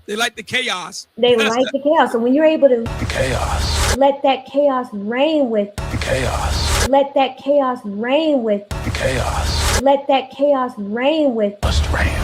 They like the chaos. They like the chaos. So when you're able to chaos, let that chaos reign with chaos, let that chaos reign with chaos, let that chaos reign with must reign.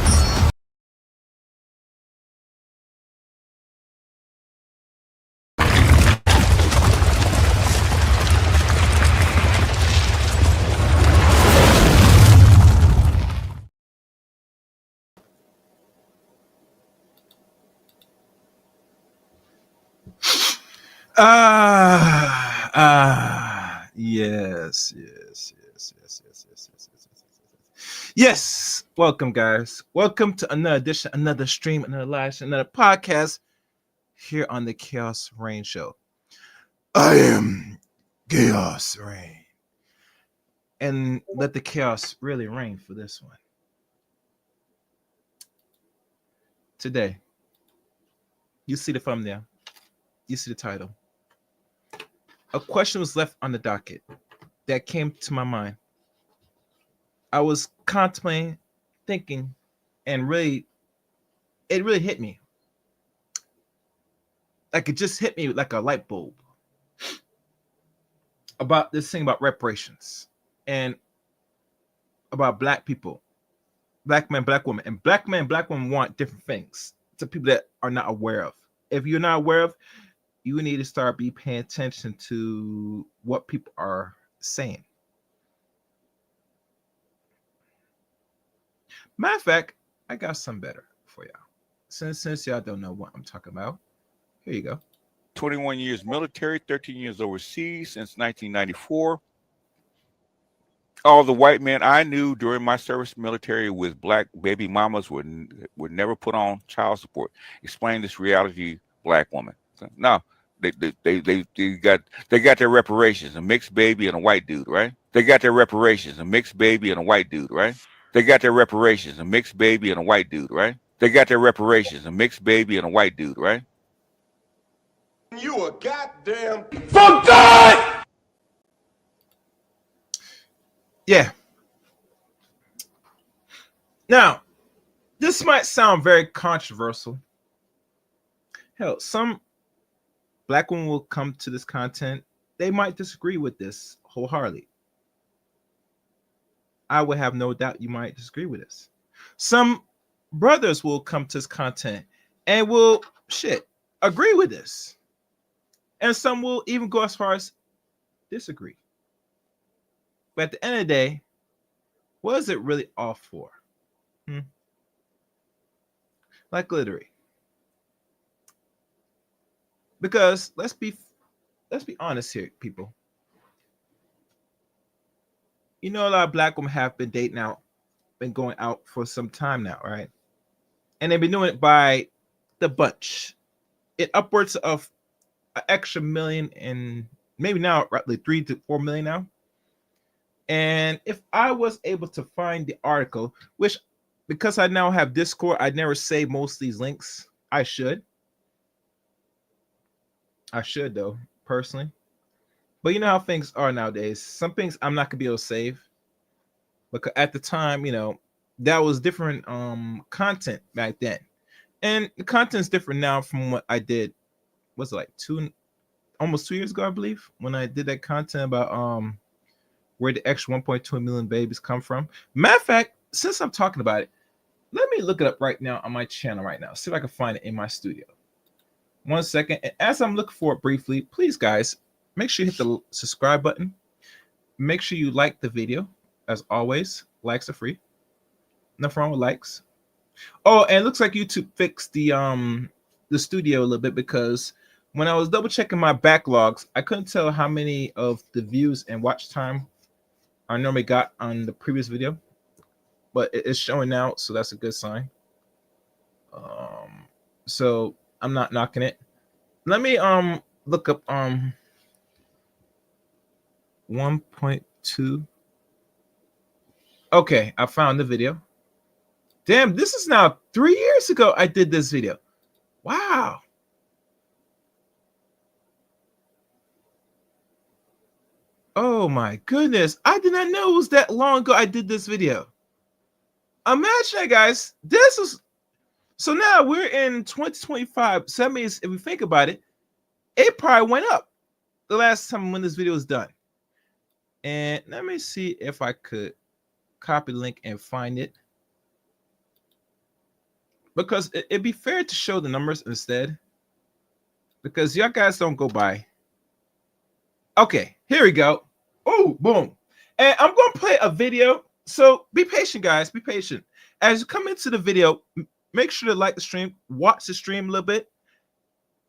Yes. Welcome, guys. Welcome to another edition, another stream, another live stream, another podcast here on the Chaos Rain Show. I am Chaos Rain. And let the chaos really reign for this one. Today, you see the thumbnail, you see the title. A question was left on the docket that came to my mind. I was contemplating, thinking, and it really hit me. Like it just hit me like a light bulb about this thing about reparations and about black people, black men, black women, and black men, black women want different things to people that are not aware of. If you're not aware of, you need to start be paying attention to what people are saying. Matter of fact, I got some better for y'all. Since y'all don't know what I'm talking about, here you go. 21 years military, 13 years overseas since 1994. All the white men I knew during my service military with black baby mamas would never put on child support. Explain this reality, black woman. No, they got their reparations, a mixed baby and a white dude, right? They got their reparations, a mixed baby and a white dude, right? They got their reparations, a mixed baby and a white dude, right? They got their reparations, a mixed baby and a white dude, right? You a goddamn For God! Yeah. Now, this might sound very controversial. Hell, some black women will come to this content. They might disagree with this wholeheartedly. I would have no doubt you might disagree with this. Some brothers will come to this content and will agree with this. And some will even go as far as disagree. But at the end of the day, what is it really all for? Like literally. Because let's be honest here, people. You know, a lot of black women have been dating out, been going out for some time now, right? And they've been doing it by the bunch. It upwards of an extra million and maybe now roughly 3 to 4 million now. And if I was able to find the article, which because I now have Discord, I never save most of these links. I should though, personally. But you know how things are nowadays. Some things I'm not gonna be able to save. Because at the time, you know, that was different content back then. And the content's different now from what I did. Was it like almost 2 years ago, I believe, when I did that content about where the extra 1.2 million babies come from. Matter of fact, since I'm talking about it, let me look it up right now on my channel right now. See if I can find it in my studio. 1 second. And as I'm looking for it briefly, please, guys, make sure you hit the subscribe button. Make sure you like the video. As always, likes are free. Nothing wrong with likes. Oh, and it looks like YouTube fixed the studio a little bit because when I was double checking my backlogs, I couldn't tell how many of the views and watch time I normally got on the previous video, but it's showing now, so that's a good sign. So I'm not knocking it. Let me look up 1.2. Okay, I found the video. Damn, this is now 3 years ago I did this video. Wow. Oh my goodness. I did not know it was that long ago I did this video. Imagine that, guys. This is So now we're in 2025. So that means if we think about it, it probably went up the last time when this video was done. And let me see if I could copy the link and find it. Because it'd be fair to show the numbers instead. Because y'all guys don't go by. Okay, here we go. Oh, boom. And I'm going to play a video. So be patient, guys. Be patient. As you come into the video, make sure to like the stream. Watch the stream a little bit.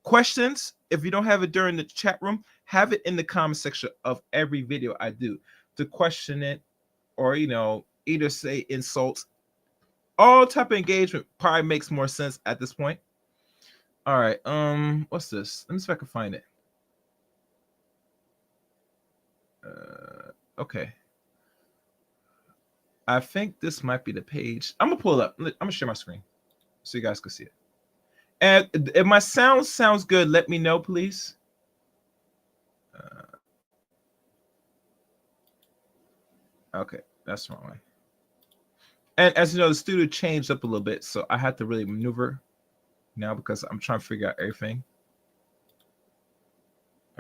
Questions, if you don't have it during the chat room, have it in the comment section of every video I do to question it or, you know, either say insults. All type of engagement probably makes more sense at this point. All right. What's this? Let me see if I can find it. Okay. I think this might be the page. I'm gonna pull it up. I'm gonna share my screen so you guys can see it. And if my sound sounds good, let me know, please. Okay, that's the wrong way. And as you know, the studio changed up a little bit, so I had to really maneuver now because I'm trying to figure out everything.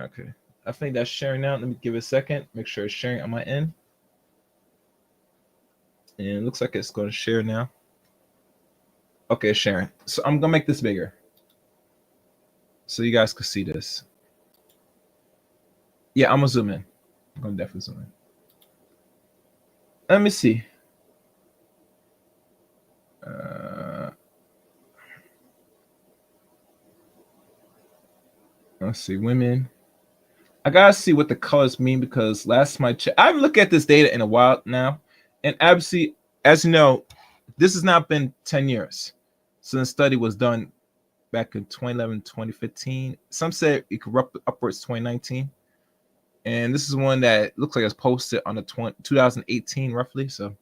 Okay, I think that's sharing now. Let me give it a second. Make sure it's sharing on my end. And it looks like it's going to share now. Okay, it's sharing. So I'm going to make this bigger so you guys can see this. Yeah, I'm going to zoom in. I'm going to definitely zoom in. Let me see. Let's see, women. I gotta see what the colors mean because last time I checked, I haven't looked at this data in a while now, and obviously, as you know, this has not been 10 years since the study was done back in 2011, 2015. Some said it could upwards 2019, and this is one that looks like it's posted on the 2018 roughly. So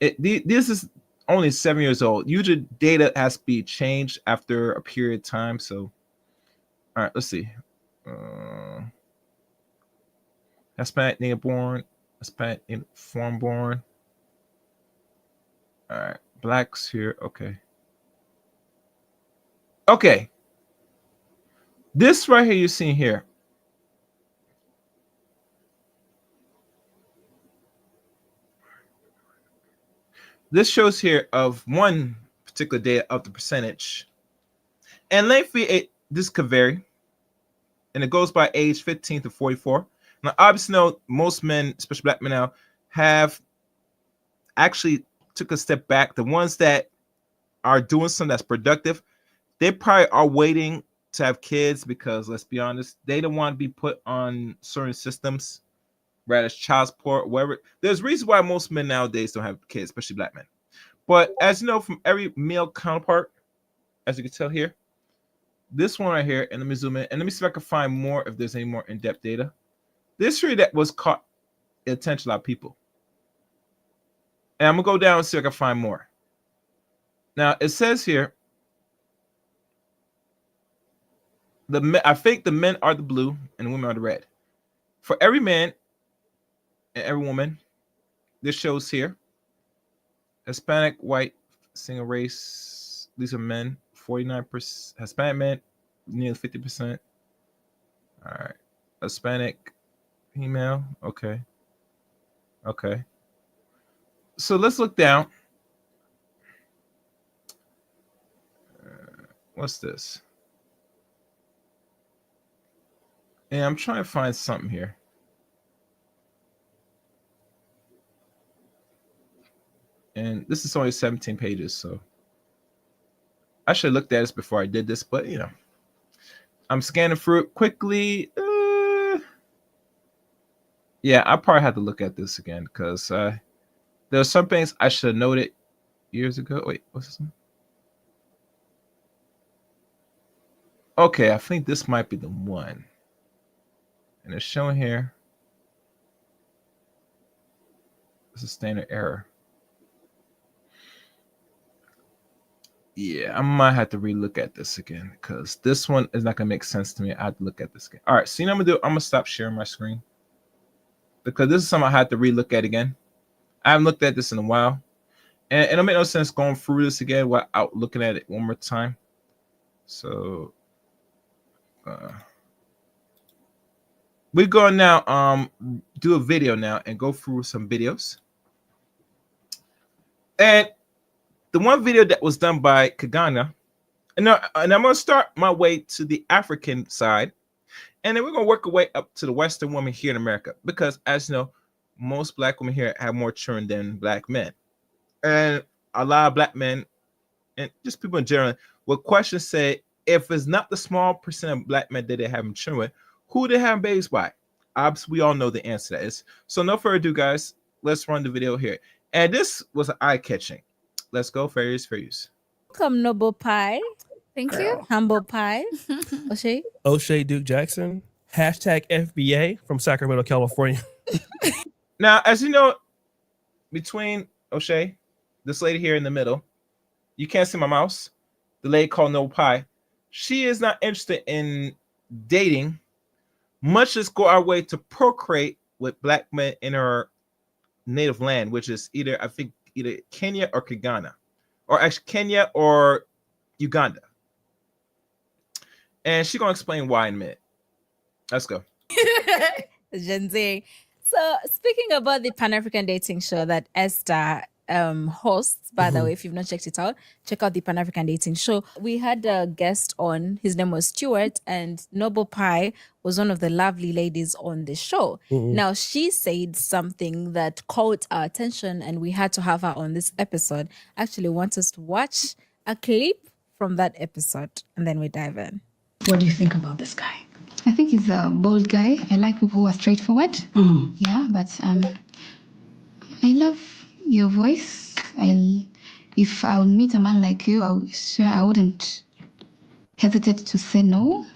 this is only 7 years old. Usually, data has to be changed after a period of time. So, all right, let's see. Hispanic native born, Hispanic foreign born. All right, blacks here. Okay. Okay. This right here you're seeing here. This shows here of one particular data of the percentage. And lengthy, this could vary. And it goes by age 15 to 44. Now, obviously, know most men, especially black men now, have actually took a step back. The ones that are doing something that's productive, they probably are waiting to have kids because, let's be honest, they don't want to be put on certain systems, whether it's child support, whatever. There's reasons why most men nowadays don't have kids, especially black men. But as you know, from every male counterpart, as you can tell here, this one right here, and let me zoom in, and let me see if I can find more if there's any more in-depth data. This tree that was caught the attention of a lot of people. And I'm going to go down and see if I can find more. Now, it says here, I think the men are the blue and the women are the red. For every man and every woman, this shows here, Hispanic, white, single race, these are men, 49%, Hispanic men, nearly 50%. All right, Hispanic, female, okay. Okay. So let's look down. What's this? And I'm trying to find something here. And this is only 17 pages, so I should have looked at this before I did this, but you know, I'm scanning through it quickly. Yeah, I probably have to look at this again because there are some things I should have noted years ago. Wait, what's this one? Okay, I think this might be the one. And it's showing here. It's a standard error. Yeah, I might have to relook at this again because this one is not gonna make sense to me. I have to look at this again. All right, so you know what I'm gonna do? I'm gonna stop sharing my screen because this is something I had to relook at again. I haven't looked at this in a while. And it don't make no sense going through this again without looking at it one more time. So we're going now do a video now and go through some videos. And the one video that was done by Kagana, and I'm going to start my way to the African side, and then we're going to work our way up to the Western woman here in America, because as you know, most Black women here have more children than Black men. And a lot of Black men, and just people in general, will question say, if it's not the small percent of Black men that they have children with, who they have babies by? Obviously, we all know the answer to that is. So no further ado, guys, let's run the video here. And this was eye-catching. Let's go, fairies, fairies. Welcome, Noble Pie. Thank you. Humble Pie. O'Shea. O'Shea Duke Jackson, hashtag FBA from Sacramento, California. Now, as you know, between O'Shea, this lady here in the middle, you can't see my mouse, the lady called Noble Pie, she is not interested in dating, much as go our way to procreate with Black men in her native land, which is either, I think, either Kenya or Ghana, or actually Kenya or Uganda. And she's going to explain why in a minute. Let's go. Gen Z. So speaking about the Pan-African dating show that Esther hosts, by the way, if you've not checked it out, check out the Pan-African dating show. We had a guest on, his name was Stuart, and Noble Pie was one of the lovely ladies on the show. Now, she said something that caught our attention, and we had to have her on this episode. Actually, want us to watch a clip from that episode, and then we dive in. What do you think about this guy? I think he's a bold guy. I like people who are straightforward. Yeah, but I love your voice. If I would meet a man like you, I wouldn't hesitate to say no.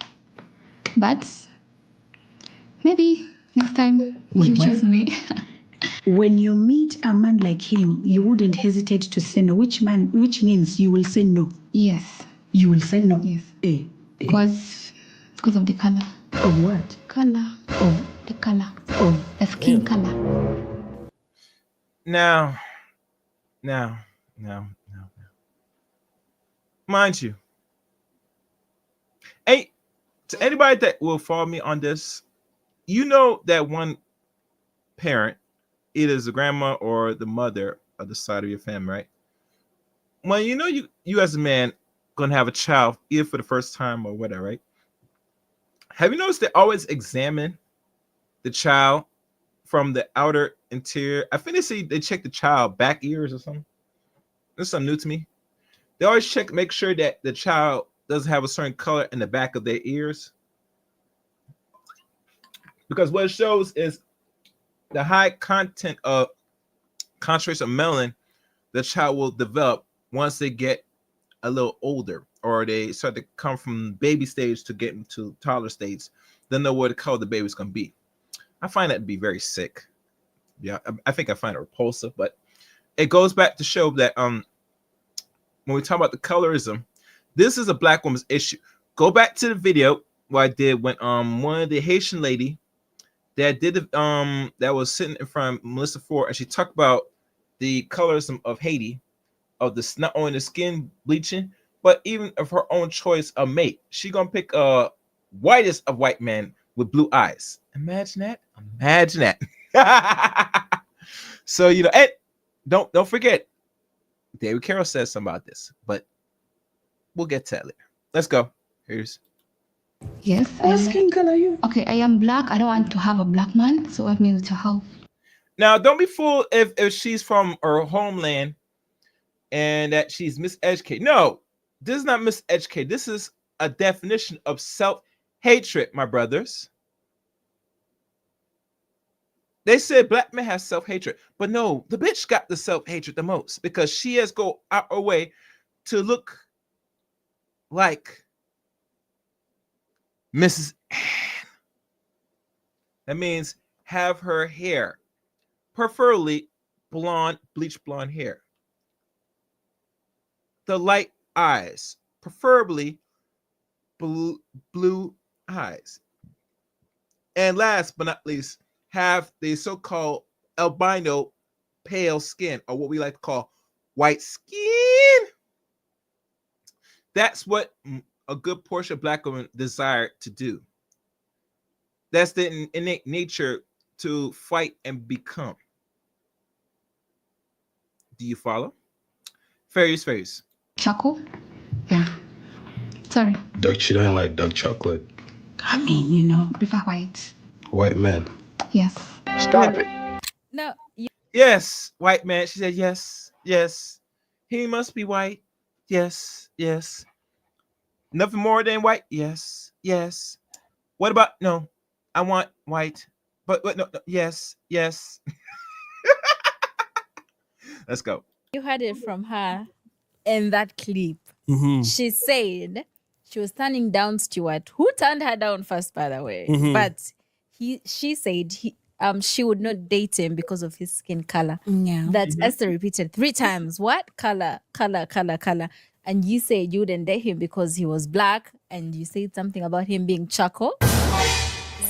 But maybe next time you choose me. When you meet a man like him, you wouldn't hesitate to say no. Which means you will say no. Yes. You will say no. Yes. Eh. Because of the color. Of what? Color. Of The color. of The skin color. Now. Mind you, hey, to anybody that will follow me on this, you know that one parent, either is the grandma or the mother of the side of your family, right? Well, you know you as a man gonna have a child, either for the first time or whatever, right? Have you noticed they always examine the child from the outer interior? I think they check the child back ears or something. That's something new to me. They always check, make sure that the child doesn't have a certain color in the back of their ears. Because what it shows is the high content of concentration of melanin the child will develop once they get a little older, or they start to come from baby stage to get into toddler stage. Then know what the color the baby's gonna be. I find that to be very sick. Yeah, I think I find it repulsive, but it goes back to show that when we talk about the colorism, this is a Black woman's issue. Go back to the video what I did when one of the Haitian lady that did that was sitting in front of Melissa Ford, and she talked about the colorism of Haiti, of this, not only the skin bleaching, but even of her own choice of mate. She gonna pick whitest of white men with blue eyes. Imagine that. Imagine that. So you know, and don't forget, David Carroll says something about this, but we'll get to that later. Let's go. Here's. Yes. what skin color are you? Okay, I am Black. I don't want to have a Black man, so help me with your help. Now, don't be fooled if she's from her homeland and that she's miseducated. No, this is not miseducated. This is a definition of self-hatred, my brothers. They said Black men have self-hatred, but no, the bitch got the self-hatred the most because she has go out her way to look like Mrs. Ann. That means have her hair, preferably blonde, bleach blonde hair. The light eyes, preferably blue eyes. And last but not least, have the so-called albino pale skin, or what we like to call white skin. That's what a good portion of black women desire to do. That's the innate nature to fight and become. Do you follow? Fairies. Charcoal? Yeah. Sorry. She don't like dark chocolate. I mean, you know. Prefer white. White men. Yes. Stop it. No, Yes, white man. She said yes. He must be white. Yes. Nothing more than white. Yes. What about no? I want white. But no. Yes. Let's go. you heard it from her in that clip. Mm-hmm. She said she was turning down Stuart, who turned her down first, by the way. Mhm. But she said she would not date him because of his skin color. Yeah. That Esther repeated 3 times. What? Color. And you said you wouldn't date him because he was black, and you said something about him being charcoal.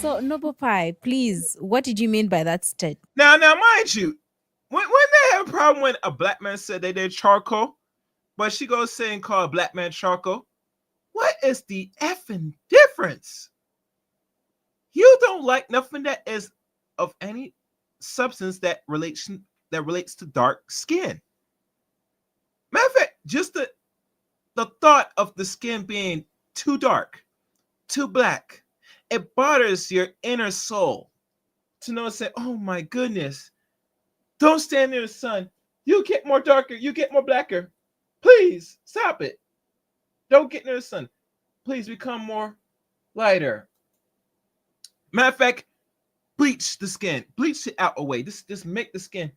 So, Noble Pie, please, what did you mean by that state? Now, mind you, when they have a problem when a black man said they did charcoal, but she goes saying call a black man charcoal, what is the effing difference? You don't like nothing that is of any substance that relates to dark skin. Matter of fact, just the thought of the skin being too dark, too black, it bothers your inner soul to know and say, oh my goodness, don't stand near the sun. You get more darker, you get more blacker. Please stop it. Don't get near the sun. Please become more lighter. Matter of fact, bleach the skin, bleach it out away. Just make the skin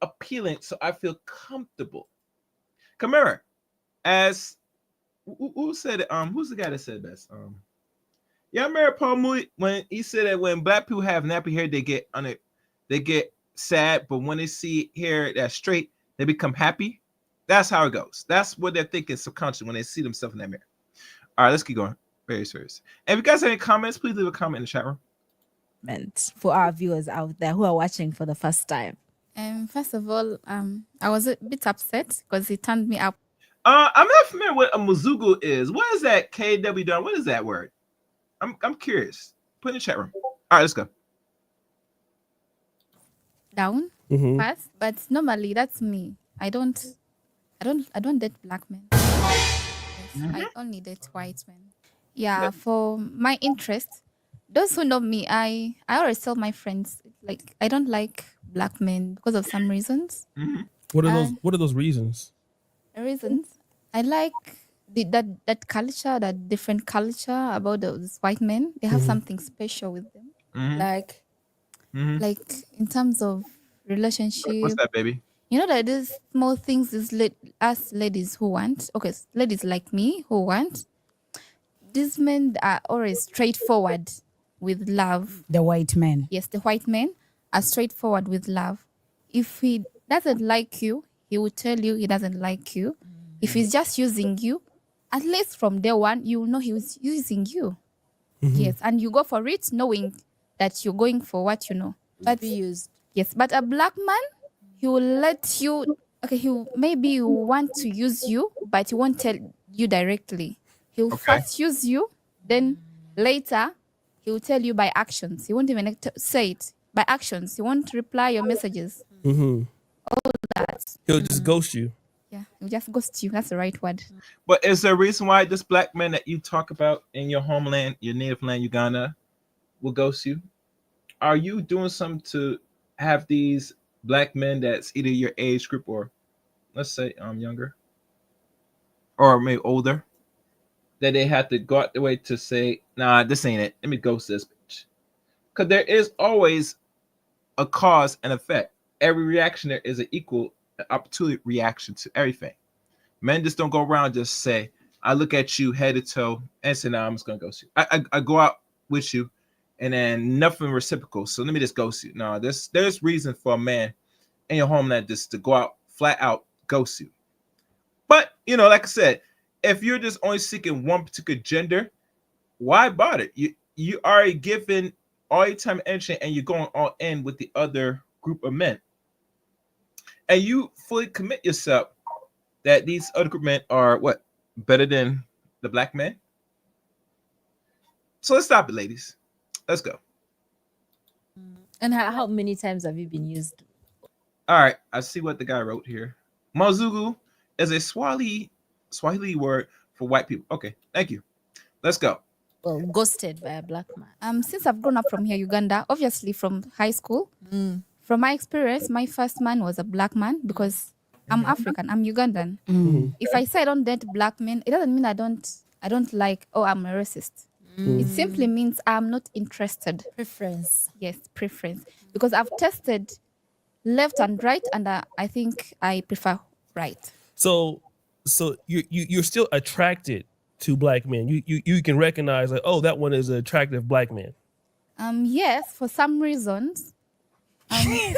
appealing so I feel comfortable. Come here, as who said it? Who's the guy that said it best? Yeah, I remember Paul Moody when he said that when black people have nappy hair, they get sad, but when they see hair that's straight, they become happy. That's how it goes. That's what they're thinking subconsciously when they see themselves in that mirror. All right, let's keep going. Very serious. And if you guys have any comments, please leave a comment in the chat room. For our viewers out there who are watching for the first time. First of all, I was a bit upset because he turned me up. I'm not familiar what a muzugu is. What is that? KW done? What is that word? I'm curious. Put in the chat room. All right, let's go. Down Mm-hmm. first, but normally that's me. I don't date black men. Yes, I only date white men. Yeah, for my interest, those who know me, I always tell my friends like I don't like black men because of some reasons. What are those reasons? The reasons I like that culture, that different culture about those white men. They have something special with them, like in terms of relationship. What's that, baby? You know that these small things is us ladies who want. Okay, ladies like me who want. These men are always straightforward with love. The white men. Yes, the white men are straightforward with love. If he doesn't like you, he will tell you he doesn't like you. If he's just using you, at least from day one, you will know he was using you. Yes, and you go for it knowing that you're going for what you know. But Be used. yes, but a black man, he will let you. Okay, maybe want to use you, but he won't tell you directly. He'll first use you, then later he will tell you by actions. He won't even say it by actions. He won't reply your messages. Mm-hmm. All that. He'll just ghost you. Yeah, he'll just ghost you. That's the right word. But is there a reason why this black man that you talk about in your homeland, your native land, Uganda, will ghost you? Are you doing something to have these black men that's either your age group or let's say younger or maybe older, that they have to go out the way to say, nah, this ain't it. Let me ghost this bitch. Because there is always a cause and effect. Every reaction there is an equal opportunity reaction to everything. Men just don't go around just say, I look at you head to toe and say, nah, I'm just gonna ghost you. I go out with you and then nothing reciprocal. So let me just ghost you. No, there's reason for a man in your homeland just to go out flat out ghost you. But like I said, if you're just only seeking one particular gender, why bother? You already given all your time and energy and you're going all in with the other group of men. And you fully commit yourself that these other group men are what better than the black men. So let's stop it, ladies. Let's go. And how many times have you been used? All right, I see what the guy wrote here. Mazugu is a Swahili word for white people. Okay, thank you. Let's go. Well, ghosted by a black man. Since I've grown up from here, Uganda, obviously from high school, from my experience, my first man was a black man because I'm African, I'm Ugandan. If I say I don't date black men, it doesn't mean I don't like, oh, I'm a racist. It simply means I'm not interested. Preference. Yes, preference. Because I've tested left and right, and I think I prefer right. So you're still attracted to black men. You can recognize like, oh, that one is an attractive black man. Yes, for some reasons. I'm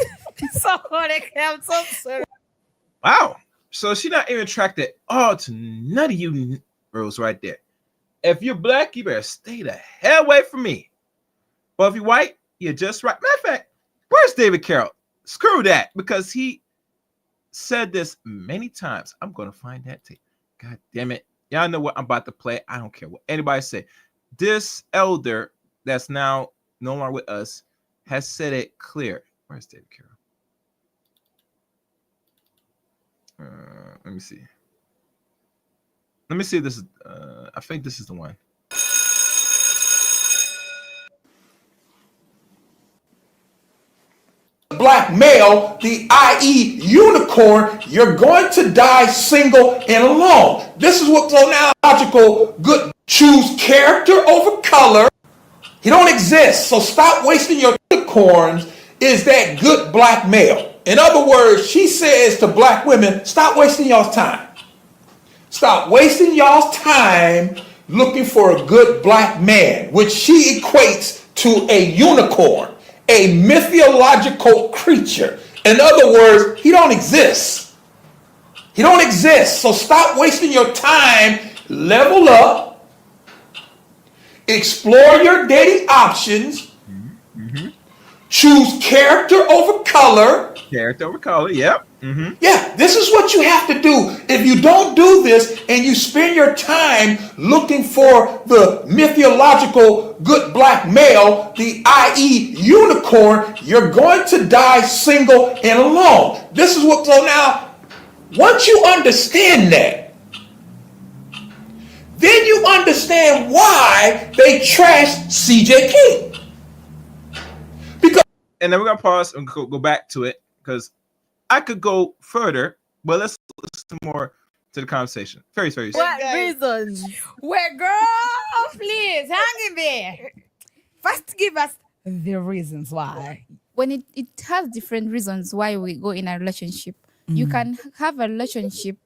so sorry. Wow. So she's not even attracted to none of you girls right there. If you're black, you better stay the hell away from me. But if you're white, you're just right. Matter of fact, where's David Carroll? Screw that, because he said this many times. I'm going to find that tape. God damn it. Y'all know what I'm about to play. I don't care what anybody say. This elder that's now no longer with us has said it clear. Where's David Carroll? Let me see. Let me see if this is, I think this is the one. Black male, the i.e. unicorn, you're going to die single and alone. This is what logical good. Choose character over color. He don't exist, so stop wasting your unicorns. Is that good black male? In other words, she says to black women, stop wasting y'all's time. Stop wasting y'all's time looking for a good black man, which she equates to a unicorn, a mythological creature. In other words, he don't exist. He don't exist. So stop wasting your time. Level up. Explore your dating options. Choose character over color. Character over color, yep. Yeah, this is what you have to do. If you don't do this and you spend your time looking for the mythological good black male, the i.e. unicorn, you're going to die single and alone. This is what, so now, once you understand that, then you understand why they trashed CJ King. Because, and then we're going to pause and go back to it because I could go further, but let's listen more to the conversation. Very. What reasons? Well, girl, please, hang in there. First, give us the reasons why. When it has different reasons why we go in a relationship. You can have a relationship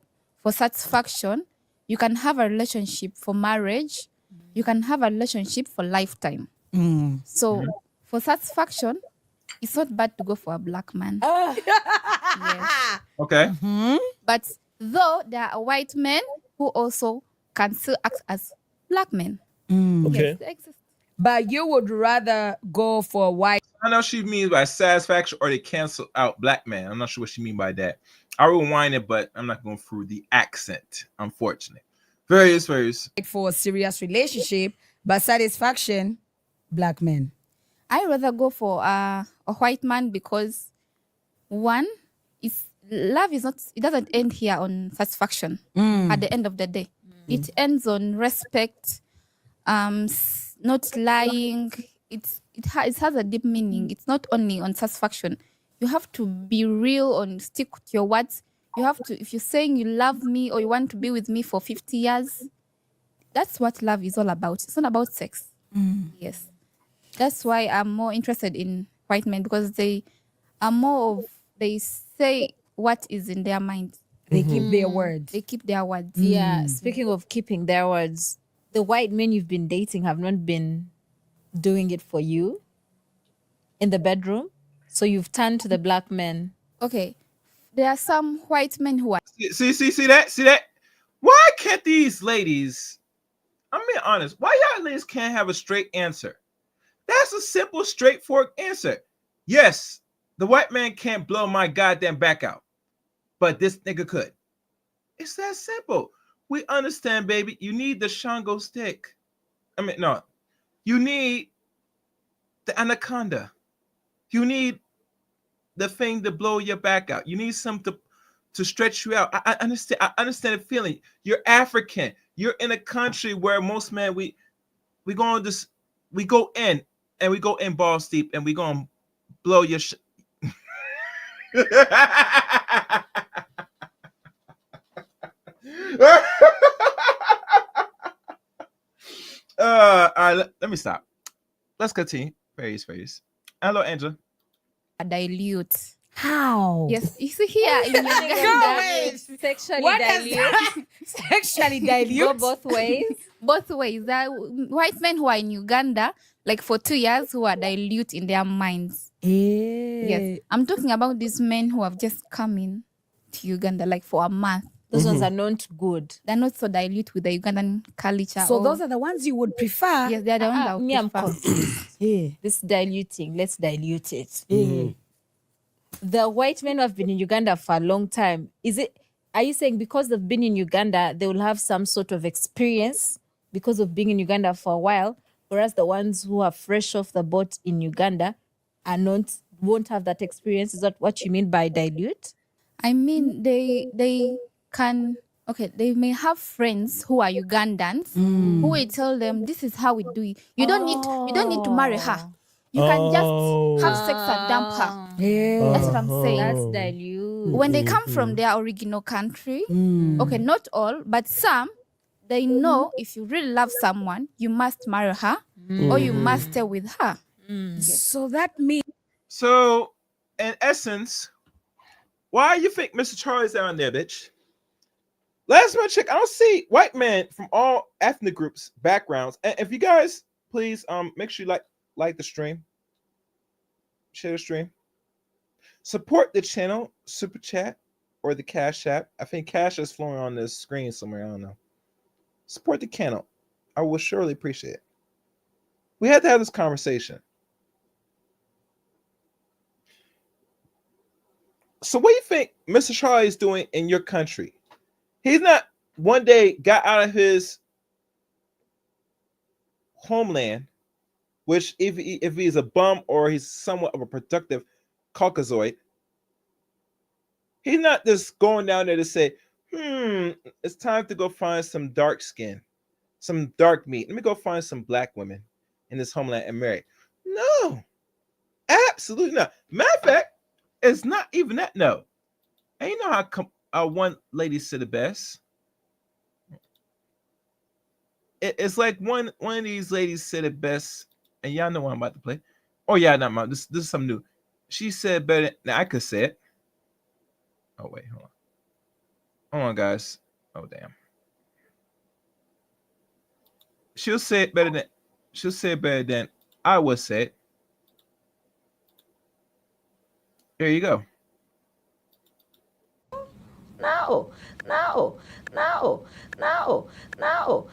for satisfaction. You can have a relationship for marriage. You can have a relationship for lifetime. So for satisfaction, it's not bad to go for a black man. Yes. Okay. But though there are white men who also can still act as black men. Okay. Yes, they exist. But you would rather go for a white. I know she means by satisfaction or they cancel out black man. I'm not sure what she means by that. I will rewind it, but I'm not going through the accent, unfortunately. Various. For a serious relationship, but satisfaction, black men. I rather go for a white man because one is love is not, it doesn't end here on satisfaction at the end of the day. It ends on respect, not lying. It has a deep meaning. It's not only on satisfaction. You have to be real and stick to your words. You have to, if you're saying you love me or you want to be with me for 50 years, that's what love is all about. It's not about sex. Yes. That's why I'm more interested in white men because they are more of, they say what is in their mind. They keep their words. They keep their words. Yeah. Speaking of keeping their words, the white men you've been dating have not been doing it for you in the bedroom. So you've turned to the black men. Okay. There are some white men who are. See that? Why can't these ladies, I'm being honest, why y'all ladies can't have a straight answer? That's a simple, straightforward answer. Yes, the white man can't blow my goddamn back out, but this nigga could. It's that simple. We understand, baby. You need the Shango stick. I mean, no. You need the anaconda. You need the thing to blow your back out. You need something to stretch you out. I understand. I understand the feeling. You're African. You're in a country where most men we go on this. We go in and we go in balls deep and we gonna blow your. All right, let me stop. Let's continue. Fairies. Hello, Angela. Dilute. How? Yes, you see here in Uganda, Sexually what does dilute. that sexually Go dilute? both ways. Both ways. There are white men who are in Uganda, like for 2 years, who are dilute in their minds. Yes, I'm talking about these men who have just come in to Uganda, like for a month. Those ones are not good. They're not so dilute with the Ugandan culture. So those are the ones you would prefer. Yes, they're the ones I would Me, I'm prefer. confused. Yeah. This diluting, let's dilute it. Yeah. The white men who have been in Uganda for a long time, are you saying because they've been in Uganda, they will have some sort of experience because of being in Uganda for a while, whereas the ones who are fresh off the boat in Uganda won't have that experience? Is that what you mean by dilute? I mean, they can, okay, they may have friends who are Ugandans who will tell them this is how we do it. You don't need to marry her. You can just have sex and dump her. Yeah. That's what I'm saying. That's dilute. When they come from their original country, okay, not all, but some, they know if you really love someone, you must marry her or you must stay with her. So that means So, in essence, why you think Mr. Charlie's down there, bitch? Last time I checked, I don't see white men from all ethnic groups, backgrounds. And if you guys please make sure you like the stream, share the stream, support the channel, super chat or the Cash App. I think Cash is flowing on this screen somewhere. I don't know. Support the channel. I will surely appreciate it. We had to have this conversation. So what do you think Mr. Charlie is doing in your country? He's not one day got out of his homeland, which if he's a bum or he's somewhat of a productive Caucasoid, he's not just going down there to say, it's time to go find some dark skin, some dark meat. Let me go find some black women in this homeland and marry. No, absolutely not. Matter of fact, it's not even that. No, and you know how one lady said it best. It's like one of these ladies said it best, and y'all know what I'm about to play. Oh yeah, not mine. This is something new. She said better. Now I could say it. Oh wait, hold on, guys. Oh damn. She'll say it better than I would say it. There you go. No. No. No. No.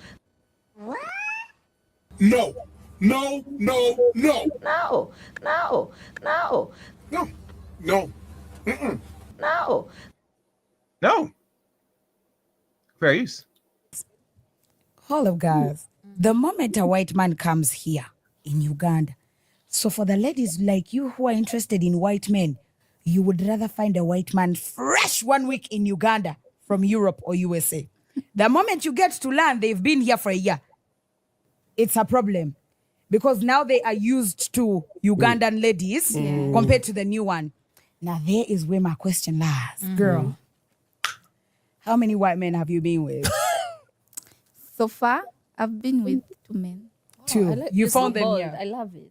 No. Fair use. all of guys, the moment a white man comes here in Uganda, so for the ladies like you who are interested in white men, you would rather find a white man fresh 1 week in Uganda from Europe or USA. The moment you get to land, they've been here for a year. It's a problem because now they are used to Ugandan ladies compared to the new one. Now, there is where my question lies. Girl, how many white men have you been with? So far, I've been with 2 men. Two. You found them here. I love it.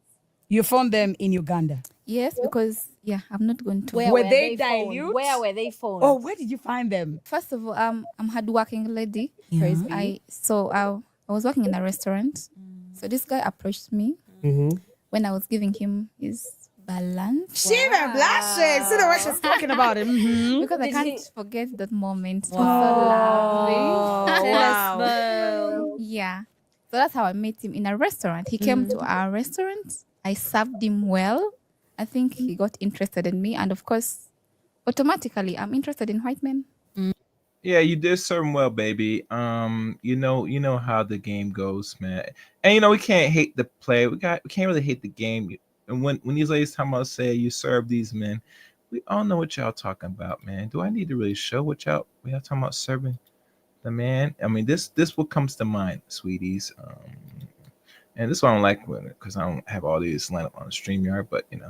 You found them in Uganda. Yes, because I'm not going to. Where Were were they found? dilute? Where were they found? Oh, where did you find them? First of all, I'm a hardworking lady. Yeah. I was working in a restaurant. So this guy approached me when I was giving him his balance. She even blushes. See the way she's talking about it. Because I Did can't he- forget that moment. It was Wow. so lovely. Tell us more. Yeah. So that's how I met him in a restaurant. He came to our restaurant. I served him well. I think he got interested in me. And of course, automatically, I'm interested in white men. Yeah, you did serve him well, baby. You know how the game goes, man. And we can't hate the play. We can't really hate the game. And when these ladies talking about say you serve these men, we all know what y'all talking about, man. Do I need to really show what y'all talking about serving the man? I mean, this what comes to mind, sweeties. And this one I don't like because I don't have all these lined up on the StreamYard, but when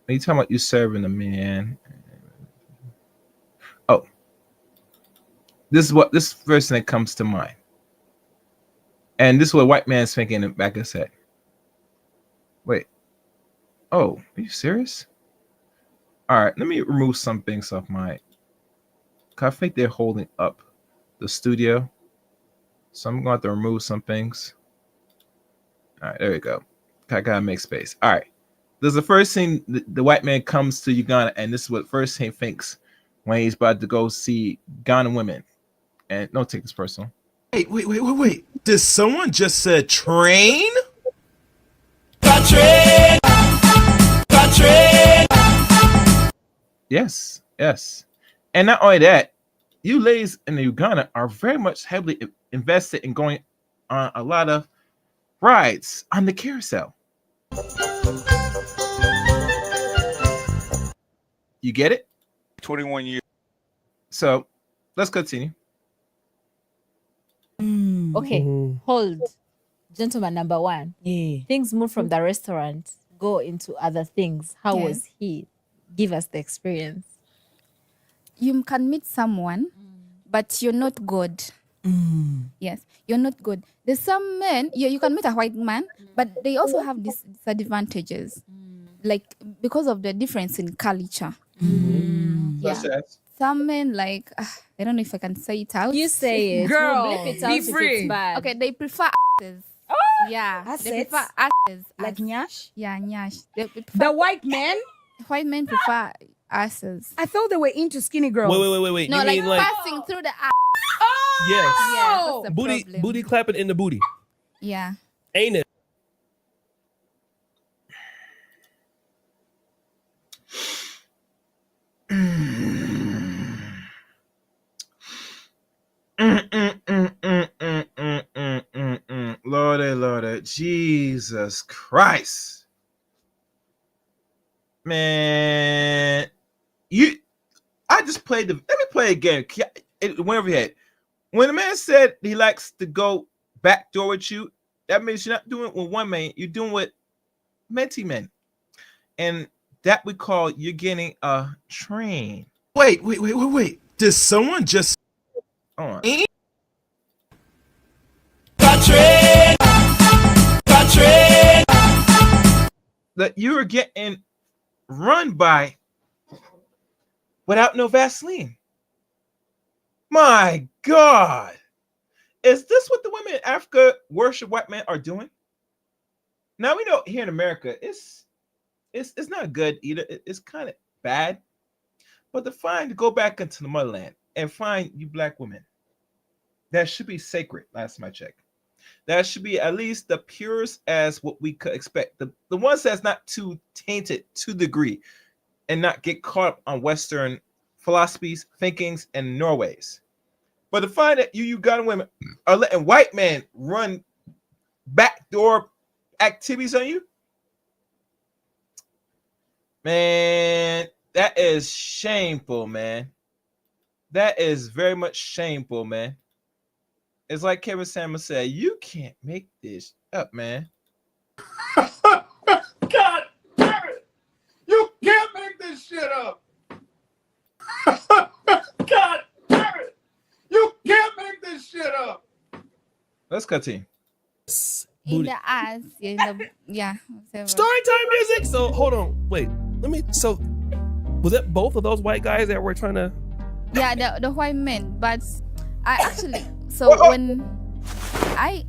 you talking about you serving the man, oh, this first thing that comes to mind. And this is what a white man's thinking in the back of his head. Wait. Oh, are you serious? All right, let me remove some things off my. I think they're holding up the studio. So I'm going to have to remove some things. All right, there we go. I got to make space. All right. There's the first thing the white man comes to Uganda, and this is what first he thinks when he's about to go see Ghana women. And don't take this personal. Wait. Did someone just said train? Yes. And not only that, you ladies in Uganda are very much heavily invested in going on a lot of rides on the carousel. You get it? 21 years. So let's continue. Okay, hold. Gentleman number one. Yeah. Things move from the restaurant, go into other things. How was he? Give us the experience. You can meet someone, but you're not good. Yes, you're not good. There's some men, you can meet a white man, but they also have these disadvantages. Like, because of the difference in culture. Yeah. Some men, like, I don't know if I can say it out. You say it. Girl, we'll blip it out be if free. it's bad. Okay, they prefer asses. Yeah. They Assets? prefer asses. Like Nyash? Yeah, nyash. The white men? White men prefer asses. I thought they were into skinny girls. Wait. No, You like mean like passing through the ass. yes, Yeah, that's the booty problem. booty clapping in the booty, Yeah. ain't it? Lordy, Jesus Christ. Man, I just played let me play again. Whenever you had. When a man said he likes to go backdoor with you, that means you're not doing it with one man, you're doing it with many men. And that we call you're getting a train. Wait. Did someone just On. That you are getting run by without no Vaseline. My God. Is this what the women in Africa worship white men are doing? Now we know here in America it's not good either. It's kind of bad. But to go back into the motherland and find you black women, that should be sacred, last time I checked. That should be at least the purest as what we could expect. The ones that's not too tainted to the degree and not get caught up on Western philosophies, thinkings, and Norways. But to find that you Ugandan women are letting white men run backdoor activities on you, man, that is shameful, man. That is very much shameful, man. It's like Kevin Samuel said, you can't make this up, man. God damn it! You can't make this shit up! God damn it! You can't make this shit up! Let's continue. In the ass. Yeah. Whatever. Story time music. So hold on, wait. So was it both of those white guys that were trying to? Yeah, the white men. But I actually, when I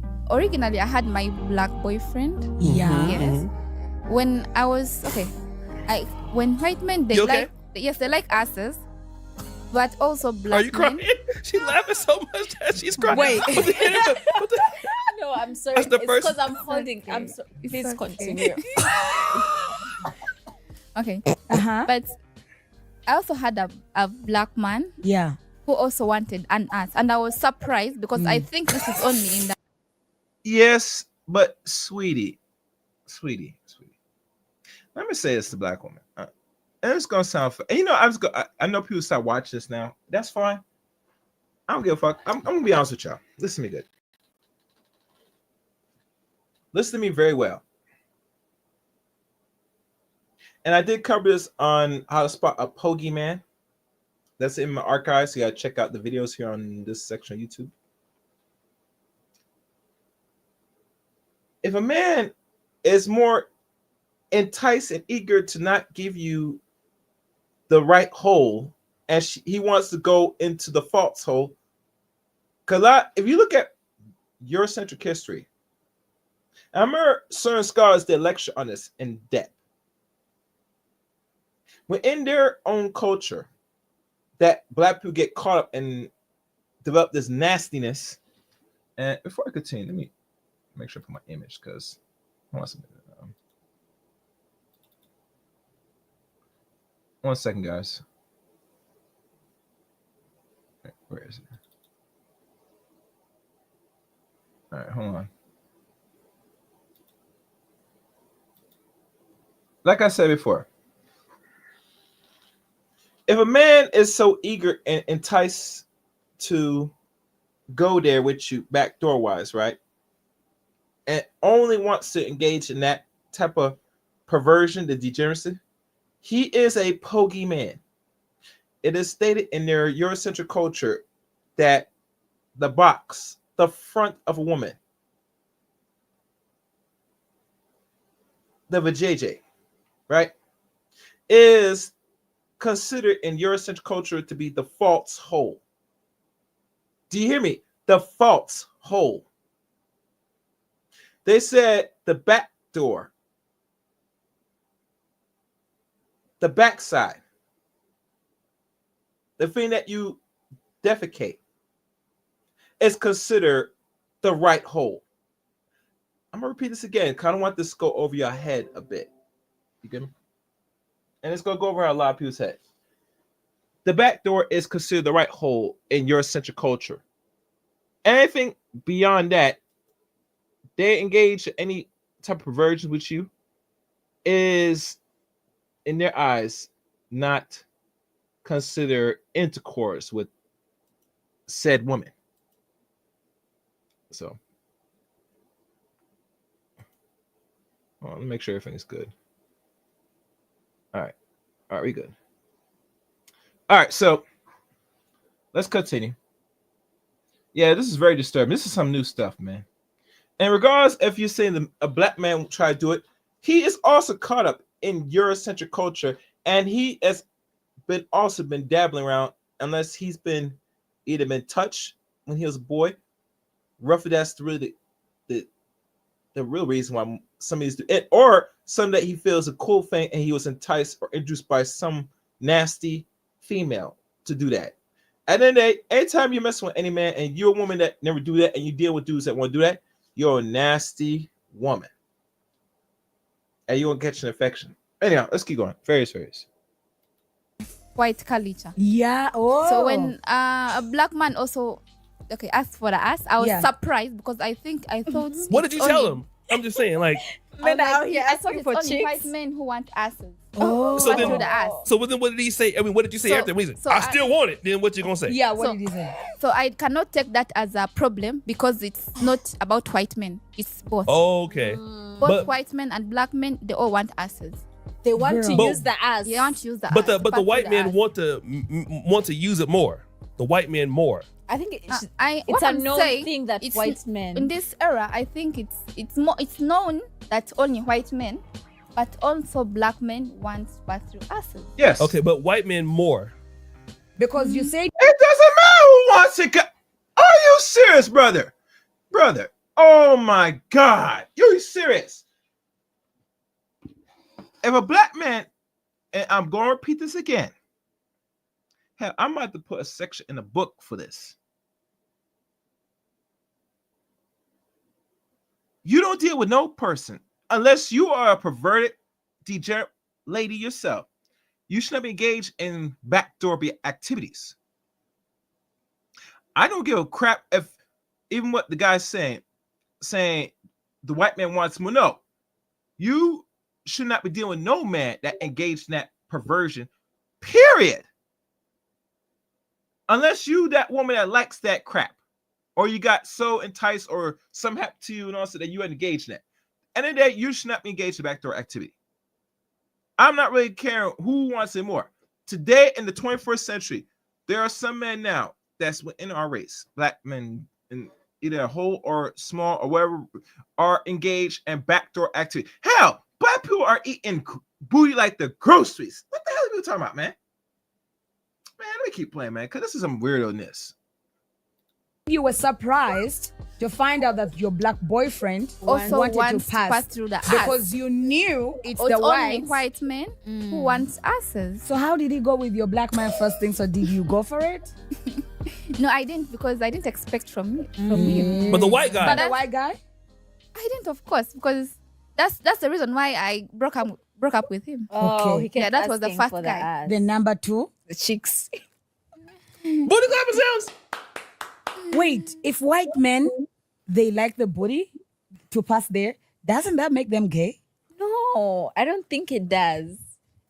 had my black boyfriend. Yeah. Yes. When I was when white men they like asses, but also black. Are you crying? Men. She's laughing so much that she's crying. Wait. No, I'm sorry. That's the It's first- because I'm holding. I'm so. Please continue. Okay. Uh-huh. But I also had a black man. Yeah. who also wanted an ass, and I was surprised because I think this is only in the. Yes, but sweetie. Let me say this to black women. And it's gonna sound, you know, I know people start watching this now. That's fine. I don't give a fuck. I'm gonna be honest with y'all. Listen to me good. Listen to me very well. And I did cover this on how to spot a pogie man. That's in my archives. So you gotta check out the videos here on this section of YouTube. If a man is more enticed and eager to not give you the right hole, and he wants to go into the false hole, because if you look at Eurocentric history, I remember certain scholars did lecture on this in depth. Within their own culture, that black people get caught up and develop this nastiness. And before I continue, let me make sure I put my image, because I want some. One second, guys. Where is it? All right, hold on. Like I said before, if a man is so eager and enticed to go there with you backdoor wise, right, and only wants to engage in that type of perversion, the degeneracy, he is a pogie man. It is stated in their Eurocentric culture that the box, the front of a woman, the vajayjay, right, is considered in Eurocentric culture to be the false hole. Do you hear me? The false hole. They said the back door, the backside, the thing that you defecate, is considered the right hole. I'm gonna repeat this again. Kind of want this to go over your head a bit. You get me? And it's gonna go over a lot of people's head. The back door is considered the right hole in Eurocentric culture. Anything beyond that, they engage in any type of perversion with you, is in their eyes not consider intercourse with said woman. So, let me make sure everything is good. All right, we good. All right, so let's continue. Yeah, this is very disturbing. This is some new stuff, man. And regardless if you're saying a black man will try to do it, he is also caught up in Eurocentric culture, and he has also been dabbling around, unless he's been either been touched when he was a boy. Roughly, that's really the real reason why some of these do it, or some that he feels a cool thing and he was enticed or introduced by some nasty female to do that. And then anytime you're messing with any man and you're a woman that never do that, and you deal with dudes that want to do that, you're a nasty woman. And you won't catch an infection. Anyhow, let's keep going. Various. White culture. Yeah. Oh. So when a black man also asked for the ass, I was surprised because I thought. What did you tell him? I'm just saying, like. I thought it's only white men who want asses. Oh. So then, the ass. So then what did he say? I mean, what did you say after? I still want it. Then what you gonna say? Yeah, what did he say? So I cannot take that as a problem because it's not about white men. It's both. Oh, okay. Both white men and black men, they all want asses. They want to use the ass. They want to use the ass. But the white men want to use it more. The white men more. I think it's a known thing that white men in this era. I think it's known that only white men, but also black men want pass-through asses. Yes. Okay, but white men more. Because you say it doesn't matter who wants it. Are you serious, brother? Oh my God, you're serious? If a black man, and I'm going to repeat this again. Hell, I'm about to put a section in the book for this. You don't deal with no person unless you are a perverted, degenerate lady yourself. You should not be engaged in backdoor activities. I don't give a crap if even what the guy's saying the white man wants more. No, you should not be dealing with no man that engaged in that perversion, period. Unless you that woman that likes that crap, or you got so enticed or something happened to you and also that you had engaged in it. And in that, you should not be engaged in backdoor activity. I'm not really caring who wants it more. Today in the 21st century, there are some men now that's within our race, black men in either whole or small or whatever, are engaged in backdoor activity. Hell, black people are eating booty like the groceries. What the hell are you talking about, man? Man, let me keep playing, man, because this is some weirdo-ness. You were surprised to find out that your black boyfriend Also wanted wants to pass through the ass. because you knew it's the only whites. white men who wants asses. So how did he go with your black man first thing? So did you go for it? No, I didn't, because I didn't expect from him. But the white guy. But the white guy? I didn't, of course, because that's the reason why I broke up with him. Oh, Okay. he kept that was the asking first for guy. The number two? the chicks. Booty clapping sounds. Wait, if white men, they like the booty to pass there, doesn't that make them gay? No, I don't think it does.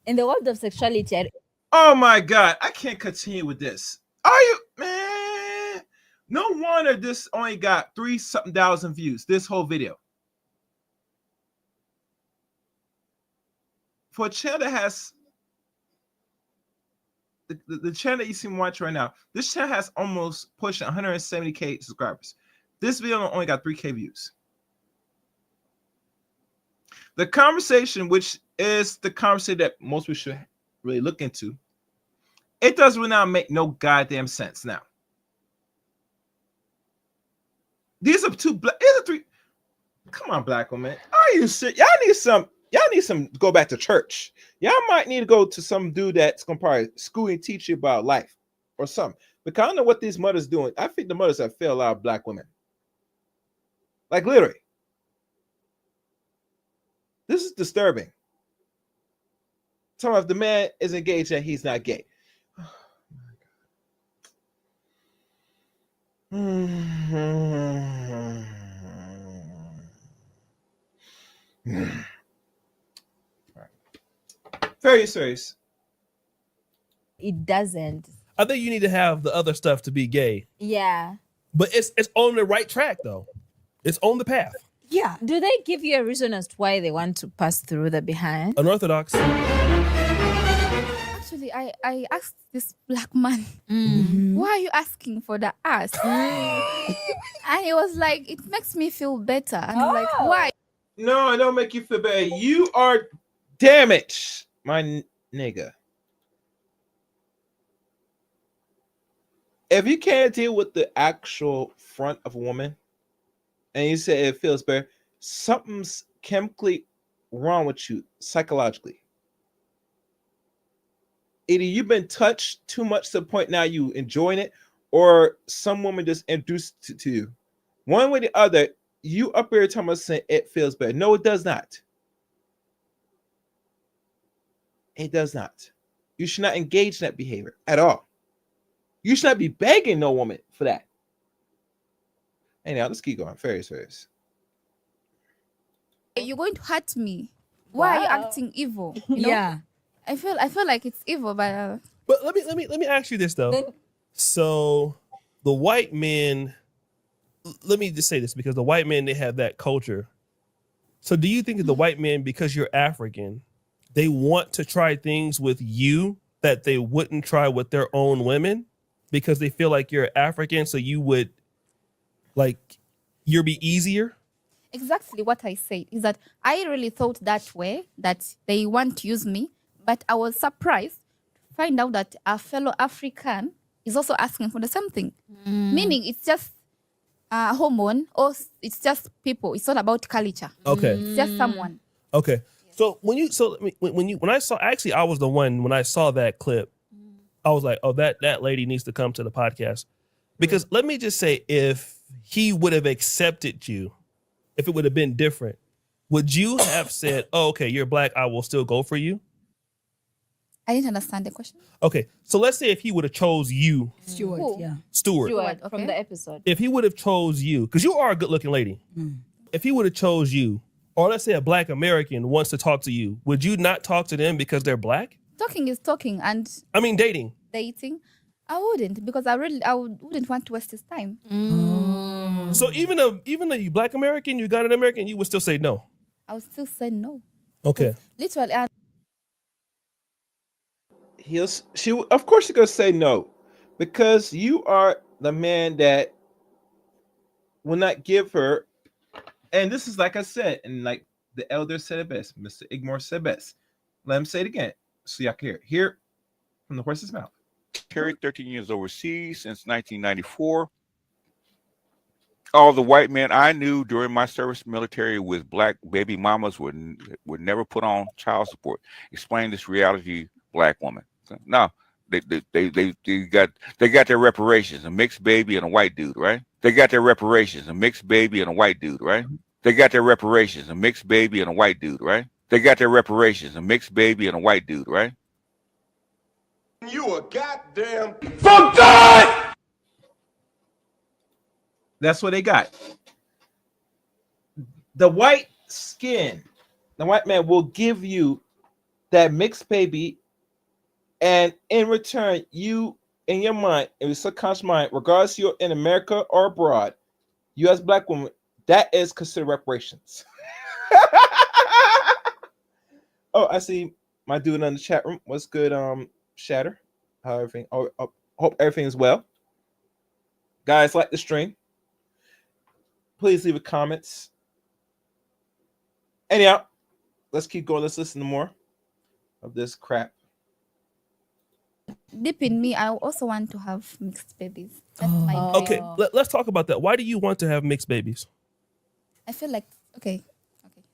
In the world of sexuality, Oh my God, I can't continue with this. Are you, man? No wonder this only got 3-something thousand views, this whole video. For a channel that has, the channel that you see me watch right now, this channel has almost pushing 170K subscribers. This video only got 3K views. The conversation, which is the conversation that most people should really look into, it does really not make no goddamn sense now. These are three. Come on, black women. Are you serious? Y'all need some go back to church. Y'all might need to go to some dude that's gonna probably school and teach you about life or something. Because I don't know what these mothers doing. I think the mothers have failed a lot of black women. Like literally. This is disturbing. Tell me if the man is engaged and he's not gay. Very serious. it doesn't. I think you need to have the other stuff to be gay. Yeah. But it's on the right track though. It's on the path. Yeah. Do they give you a reason as to why they want to pass through the behind? Unorthodox. Actually, I asked this black man, why are you asking for the ass? And he was like, it makes me feel better. And I'm like, why? No, I don't make you feel bad. You are damaged, my nigga. If you can't deal with the actual front of a woman and you say it feels better, something's chemically wrong with you psychologically. Either you've been touched too much to the point now you enjoying it, or some woman just introduced to you. One way or the other, you up here telling us saying it feels better. No, it does not. It does not. You should not engage in that behavior at all. You should not be begging no woman for that. Anyhow, let's keep going. Fairies. You're going to hurt me. Why are you acting evil? You know? Yeah. I feel like it's evil, but But let me ask you this though. So the white men, let me just say this, because the white men, they have that culture. So do you think that the white men, because you're African, they want to try things with you that they wouldn't try with their own women because they feel like you're African, so you would you'll be easier? exactly what I said is that I really thought that way, that they want to use me, but I was surprised to find out that a fellow African is also asking for the same thing. Meaning it's just a hormone, or it's just people. It's not about culture. Okay. It's just someone. Okay. So when I saw, actually I was the one, when I saw that clip, I was like, oh, that lady needs to come to the podcast. Because let me just say, if he would have accepted you, if it would have been different, would you have said, oh, okay, you're black, I will still go for you? I didn't understand the question. Okay, so let's say if he would have chose you, Stuart, Who? yeah. Stuart. Stuart okay. from the episode. If he would have chose you, because you are a good looking lady. If he would have chose you, or let's say a Black American wants to talk to you, would you not talk to them because they're Black? Talking is talking, and I mean, dating. dating, I wouldn't, because wouldn't want to waste his time. So even a Black American, Ugandan American, you would still say no. I would still say no. Okay. Literally, Of course she's gonna say no, because you are the man that will not give her. And this is like I said, and like the elder said it best, Mr. Igmore said best. Let him say it again so y'all can hear from the horse's mouth. Carried 13 years overseas since 1994. All the white men I knew during my service military with Black baby mamas would never put on child support. Explain this reality, Black woman. No, they got their reparations, a mixed baby and a white dude, right? They got their reparations, a mixed baby and a white dude, right? They got their reparations, a mixed baby and a white dude, right? They got their reparations, a mixed baby and a white dude, right? You a goddamn from God. That's what they got. The white skin, the white man will give you that mixed baby, and in return, you in your mind, in your subconscious mind, regardless you're in America or abroad, you as a Black woman, that is considered reparations. Oh, I see my dude in the chat room. What's good, Shatter? How everything? Hope everything is well. Guys, like the stream. Please leave a comments. Anyhow, let's keep going. Let's listen to more of this crap. deep in me, I also want to have mixed babies. That's my dream. Okay, let's talk about that. Why do you want to have mixed babies? I feel like okay.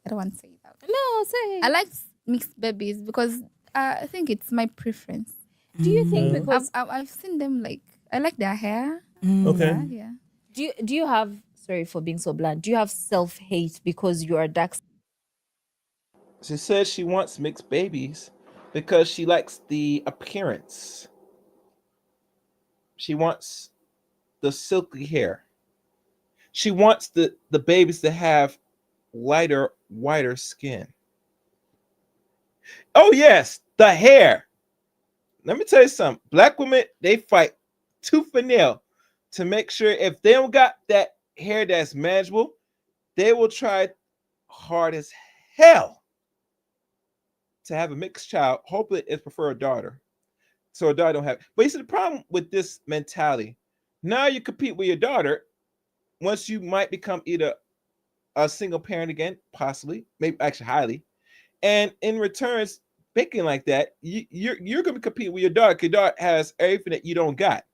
I don't want to say it out. No, say. I like mixed babies because I think it's my preference. Do you think because I've seen them, like I like their hair. Okay. Yeah. do you have, sorry for being so blunt, do you have self-hate because you are dark? She says she wants mixed babies because she likes the appearance. She wants the silky hair. She wants the babies to have lighter, whiter skin. Oh yes, the hair. Let me tell you something. Black women, they fight tooth and nail to make sure if they don't got that hair that's manageable, they will try hard as hell to have a mixed child. Hopefully it's prefer a daughter, so a daughter don't have. But you see the problem with this mentality, now you compete with your daughter once you might become either a single parent again, possibly, maybe actually highly, and in returns thinking like that, you're going to compete with your daughter because your daughter has everything that you don't got.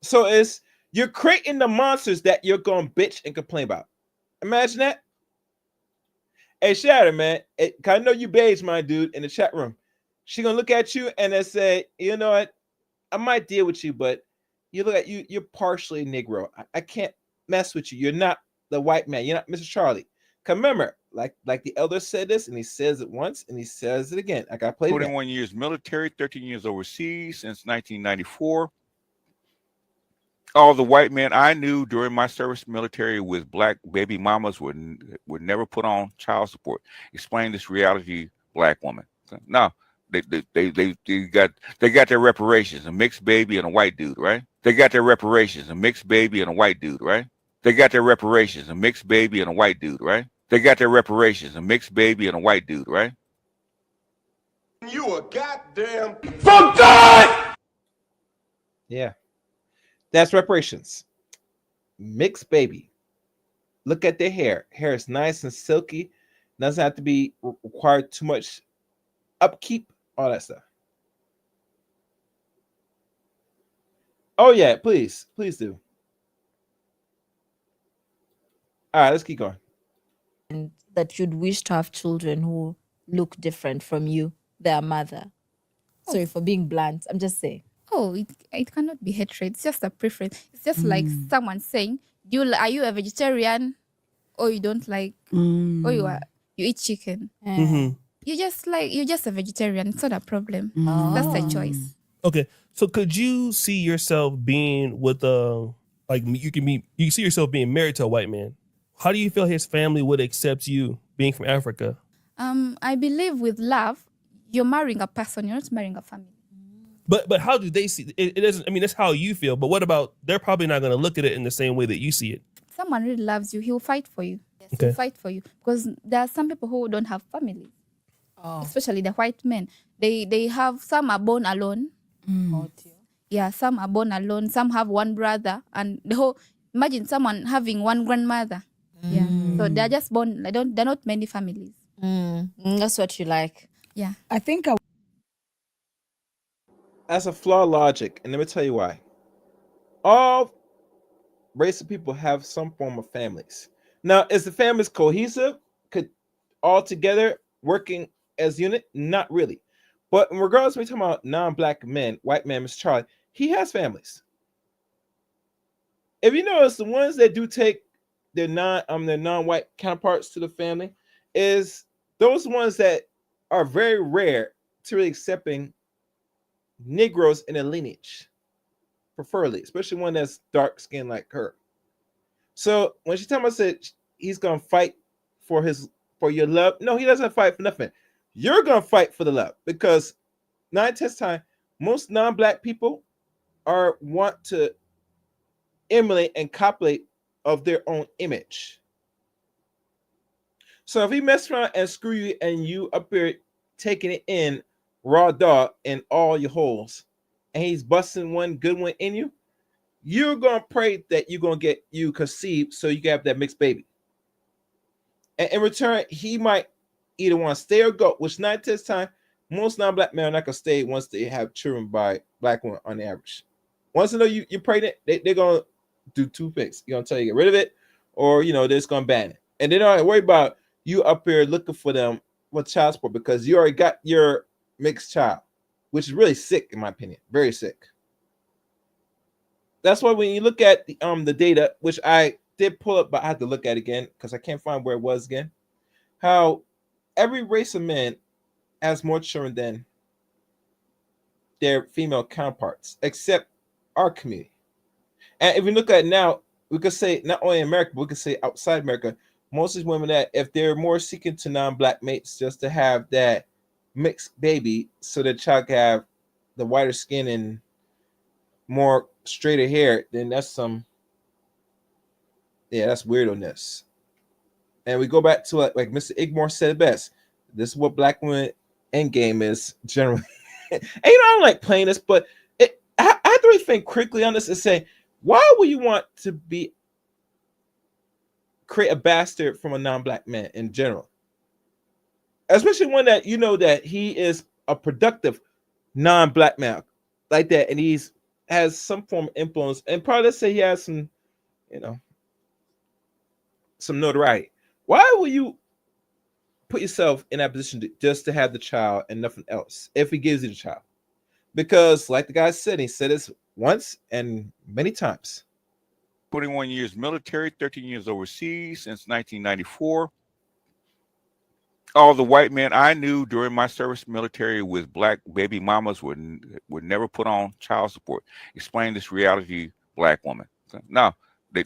So you're creating the monsters that you're going to bitch and complain about. Imagine that. Hey, Shatter, man, I know you beige, my dude, in the chat room. She gonna look at you and then say, you know what? I might deal with you, but you look at you. You're partially Negro. I can't mess with you. You're not the white man. You're not Mr. Charlie. Cause remember, like the elder said this, and he says it once, and he says it again. I gotta play it. 21 years military, 13 years overseas since 1994. All the white men I knew during my service military with Black baby mamas would never put on child support. Explain this reality, Black woman. No, they got their reparations, a mixed baby and a white dude, right? They got their reparations, a mixed baby and a white dude, right? They got their reparations, a mixed baby and a white dude, right? They got their reparations, a mixed baby and a white dude, right? You a goddamn from God. Yeah. That's reparations. Mixed baby. Look at their hair. Hair is nice and silky. Doesn't have to be required too much upkeep. All that stuff. Oh yeah, please do. All right, let's keep going. And that you'd wish to have children who look different from you, their mother. Sorry for being blunt. I'm just saying. Oh, it cannot be hatred. It's just a preference. It's just like someone saying, are you a vegetarian, or you don't like, or you eat chicken? you're just a vegetarian. It's not a problem. That's a choice. Okay, so could you see yourself being with you see yourself being married to a white man? How do you feel his family would accept you being from Africa? I believe with love, you're marrying a person. You're not marrying a family. But how do they see it? It doesn't. I mean, that's how you feel. But what about they're probably not going to look at it in the same way that you see it. Someone really loves you, he'll fight for you. Yes, Okay. he'll fight for you because there are some people who don't have families, especially the white men. They have some are born alone. Yeah, some are born alone. Some have one brother, and the whole imagine someone having one grandmother. Yeah, so they're just born. They're not many families. That's what you like. Yeah, I think That's a flawed logic, and let me tell you why. All race of people have some form of families. Now, is the families cohesive? Could all together working as unit? Not really. But in regards to me talking about non-black men, white man, Mr. Charlie, he has families. If you notice, the ones that do take their non-white counterparts to the family is those ones that are very rare to really accepting Negroes in a lineage, preferably, especially one that's dark skinned like her. So when she talking about said he's gonna fight for your love, no, he doesn't fight for nothing. You're gonna fight for the love because 9/10 time, most non-black people want to emulate and copulate of their own image. So if he mess around and screw you and you up here taking it in raw dog in all your holes, and he's busting one good one in you, you're gonna pray that you're gonna get you conceived so you can have that mixed baby. And in return, he might either want to stay or go, which 9/10 time, most non-black men are not gonna stay once they have children by black women on average. Once they know you're pregnant, they're gonna do two things. You're gonna tell you to get rid of it, or they're just gonna ban it. And they don't worry about you up here looking for them with child support because you already got your mixed child, which is really sick in my opinion, very sick. That's why when you look at the data, which I did pull up, but I had to look at it again because I can't find where it was again, how every race of men has more children than their female counterparts, except our community. And if we look at it now, we could say not only in America, but we could say outside America, most of these women that if they're more seeking to non-black mates just to have that mixed baby so the child can have the whiter skin and more straighter hair, then that's that's weirdness. And we go back to like Mr. Igmore said it best. This is what black women end game is generally. And I don't like playing this, but I have to really think quickly on this and say, why would you want to create a bastard from a non-black man in general? Especially one that that he is a productive non-black man like that, and has some form of influence, and probably let's say he has some, some notoriety. Why will you put yourself in that position just to have the child and nothing else if he gives you the child? Because like the guy said, he said this once and many times. 21 years military, 13 years overseas since 1994. All the white men I knew during my service military with black baby mamas would never put on child support. Explain this reality, black woman. No, they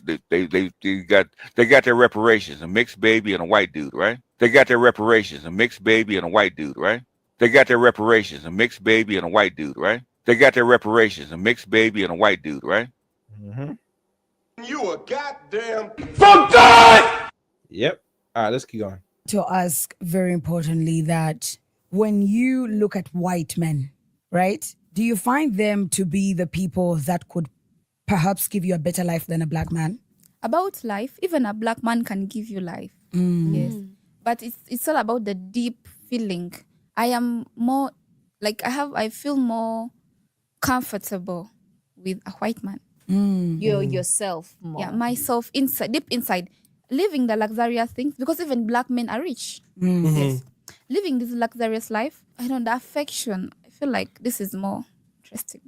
got their reparations, a mixed baby and a white dude, right? They got their reparations, a mixed baby and a white dude, right? They got their reparations, a mixed baby and a white dude, right? They got their reparations, a mixed baby and a white dude, right? Mm-hmm. You a goddamn from God. Yep. All right, let's keep going. To ask very importantly that when you look at white men, right, do you find them to be the people that could perhaps give you a better life than a black man? About life, even a black man can give you life. Yes, but it's all about the deep feeling. I am more like I feel more comfortable with a white man. You're yourself more. Yeah, myself inside, deep inside, living the luxurious things because even black men are rich. Yes, living this luxurious life. I don't know, the affection. I feel like this is more interesting.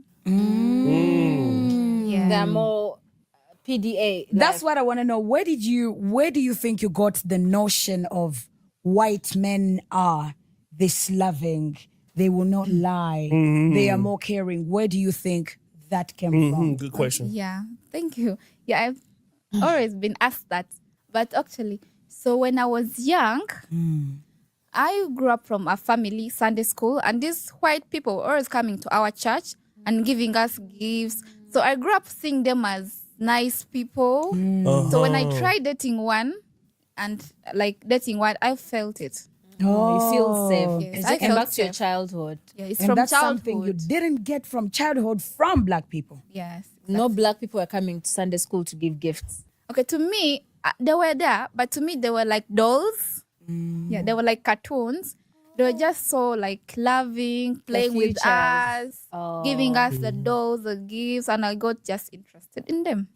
Yeah, they're more PDA. That's what I want to know. Where do you think you got the notion of white men are this loving. They will not lie. They are more caring. Where do you think that came from? Good question. Yeah, thank you. Yeah, I've always been asked that. But actually, so when I was young, I grew up from a family Sunday school, and these white people were always coming to our church and giving us gifts. So I grew up seeing them as nice people. So when I tried dating one, I felt it. You feel safe. Yes, It's I came back felt to your safe. childhood. Yeah, it's And from that's childhood. something you didn't get from childhood from black people. Yes. No black people are coming to Sunday school to give gifts. Okay, to me, they were there, but to me, they were like dolls. Yeah, they were like cartoons. They were just so like loving, playing with futures. us, giving us the dolls, the gifts, and I got just interested in them.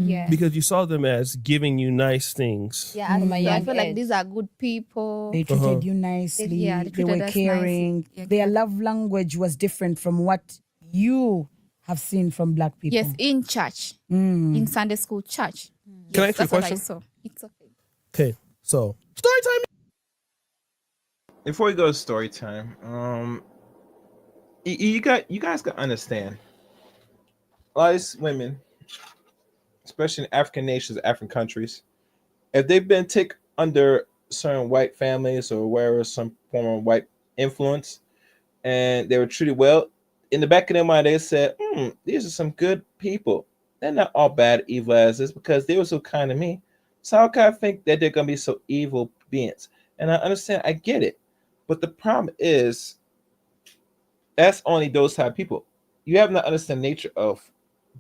Yeah. Because you saw them as giving you nice things. Yeah, From a so I young feel like age. these are good people. They treated you nicely. Yeah, they they were treated us caring. nicely. Yeah, Their exactly. love language was different from what you have seen from black people. Yes, in church, in Sunday school church. Can I Yes, ask you a that's what I question? saw. It's okay. Okay, so story time. Before we go to story time, you guys got to understand. A lot of these women, especially in African nations, African countries, if they've been taken under certain white families or wherever, some form of white influence, and they were treated well, in the back of their mind, they said, these are some good people. They're not all bad, evil as this, because they were so kind to me. So how can I think that they're going to be so evil beings? And I understand, I get it. But the problem is, that's only those type of people. You have not understand the nature of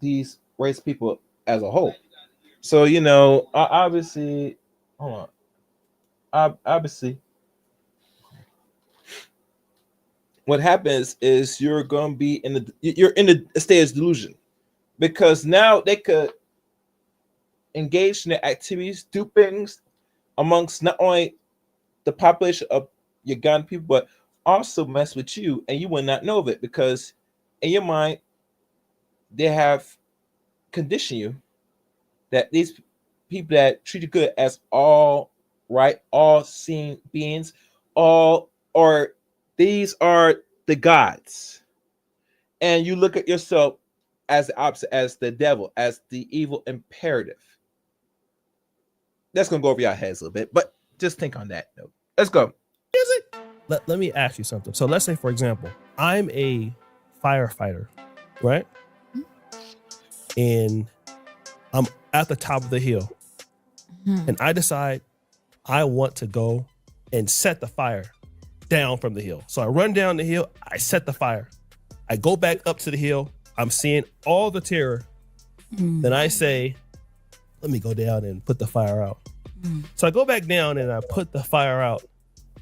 these race people as a whole. So, obviously, hold on. Obviously, what happens is you're going to be in the state of delusion, because now they could engage in the activities, do things amongst not only the population of Ugandan people, but also mess with you, and you will not know of it, because in your mind they have conditioned you that these people that treat you good as all right, all seeing beings, or these are the gods, and you look at yourself as the opposite, as the devil, as the evil imperative. That's gonna go over your heads a little bit, but just think on that note. Let's go. Let me ask you something. So let's say, for example, I'm a firefighter, right? And I'm at the top of the hill, and I decide I want to go and set the fire down from the hill. So I run down the hill, I set the fire. I go back up to the hill, I'm seeing all the terror. Then I say, let me go down and put the fire out. So I go back down and I put the fire out,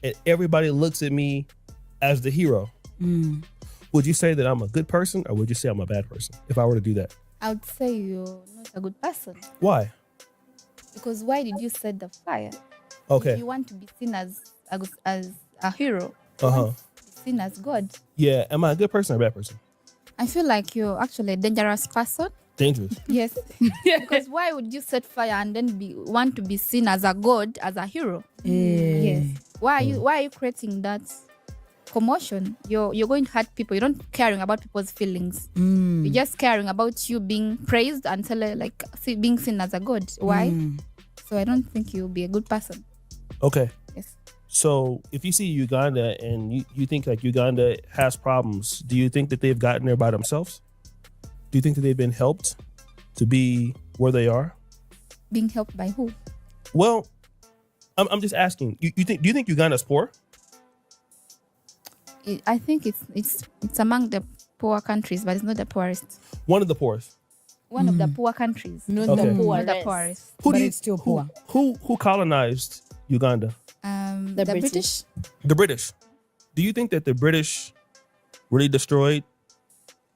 and everybody looks at me as the hero. Would you say that I'm a good person, or would you say I'm a bad person if I were to do that? I would say you're not a good person. Why? Because why did you set the fire? Okay. You want to be seen as a hero. Uh-huh. Seen as God. Yeah. Am I a good person or a bad person? I feel like you're actually a dangerous person. Dangerous. Yes. Because why would you set fire and then want to be seen as a god, as a hero? Yes. Why are you creating that commotion? You're going to hurt people. You're not caring about people's feelings. You're just caring about you being praised and being seen as a god. Why? So I don't think you'll be a good person. Okay. Yes. So if you see Uganda and you think like Uganda has problems, do you think that they've gotten there by themselves? Do you think that they've been helped to be where they are? Being helped by who? Well, I'm just asking. Do you think Uganda's poor? I think it's among the poor countries, but it's not the poorest. One of the poorest. One of the poor countries. Not Okay. the Not the poorest. poorest. But it's still poor. Who colonized Uganda? The British. The British. Do you think that the British really destroyed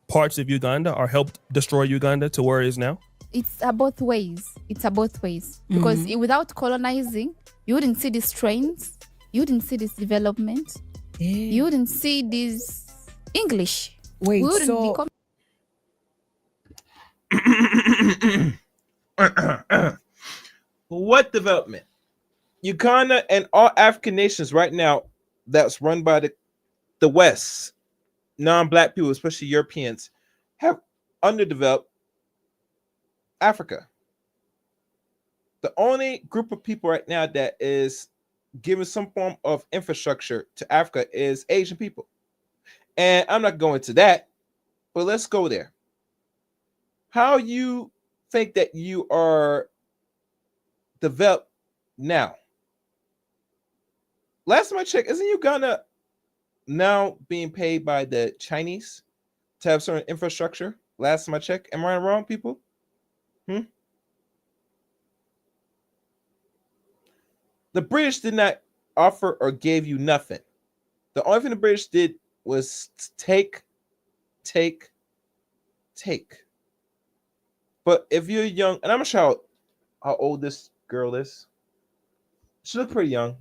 parts of Uganda or helped destroy Uganda to where it is now? It's both ways. Because without colonizing, you wouldn't see these trains. You wouldn't see this development. You wouldn't see this English. Wait, We wouldn't so What development? Uganda and all African nations right now that's run by the West, non-black people, especially Europeans, have underdeveloped Africa. The only group of people right now that is giving some form of infrastructure to Africa is Asian people. And I'm not going to that, but let's go there. How you think that you are developed now? Last time I checked, isn't Uganda now being paid by the Chinese to have certain infrastructure? Last time I checked. Am I wrong, people? The British did not offer or gave you nothing. The only thing the British did was take. But if you're young, and I'm not sure how old this girl is. She looks pretty young,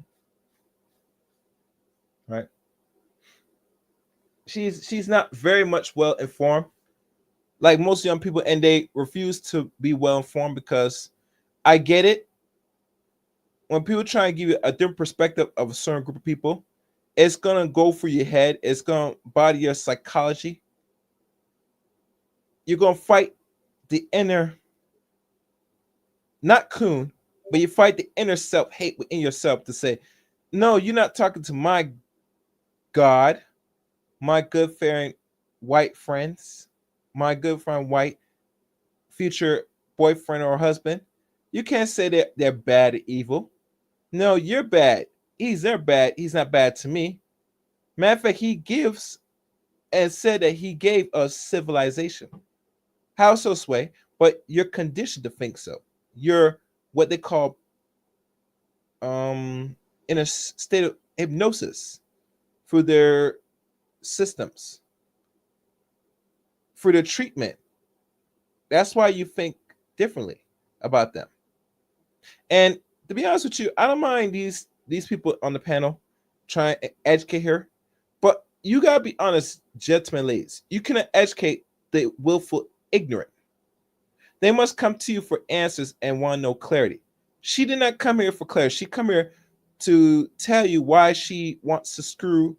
right? She's not very much well informed, like most young people, and they refuse to be well informed because I get it. When people try and give you a different perspective of a certain group of people, it's gonna go through your head. It's gonna body your psychology. You're gonna fight the inner, not coon, but you fight the inner self-hate within yourself to say, no, you're not talking to my God, my good fair white friends, my good friend white future boyfriend or husband. You can't say that they're bad or evil. No, you're bad. They're bad. He's not bad to me. Matter of fact, he gives and said that he gave us civilization. How so, Sway? But you're conditioned to think so. You're what they call in a state of hypnosis through their systems, through their treatment. That's why you think differently about them. And to be honest with you, I don't mind these people on the panel trying to educate her, but you gotta be honest, gentlemen, ladies. You cannot educate the willful ignorant. They must come to you for answers and want to know clarity. She did not come here for clarity. She come here to tell you why she wants to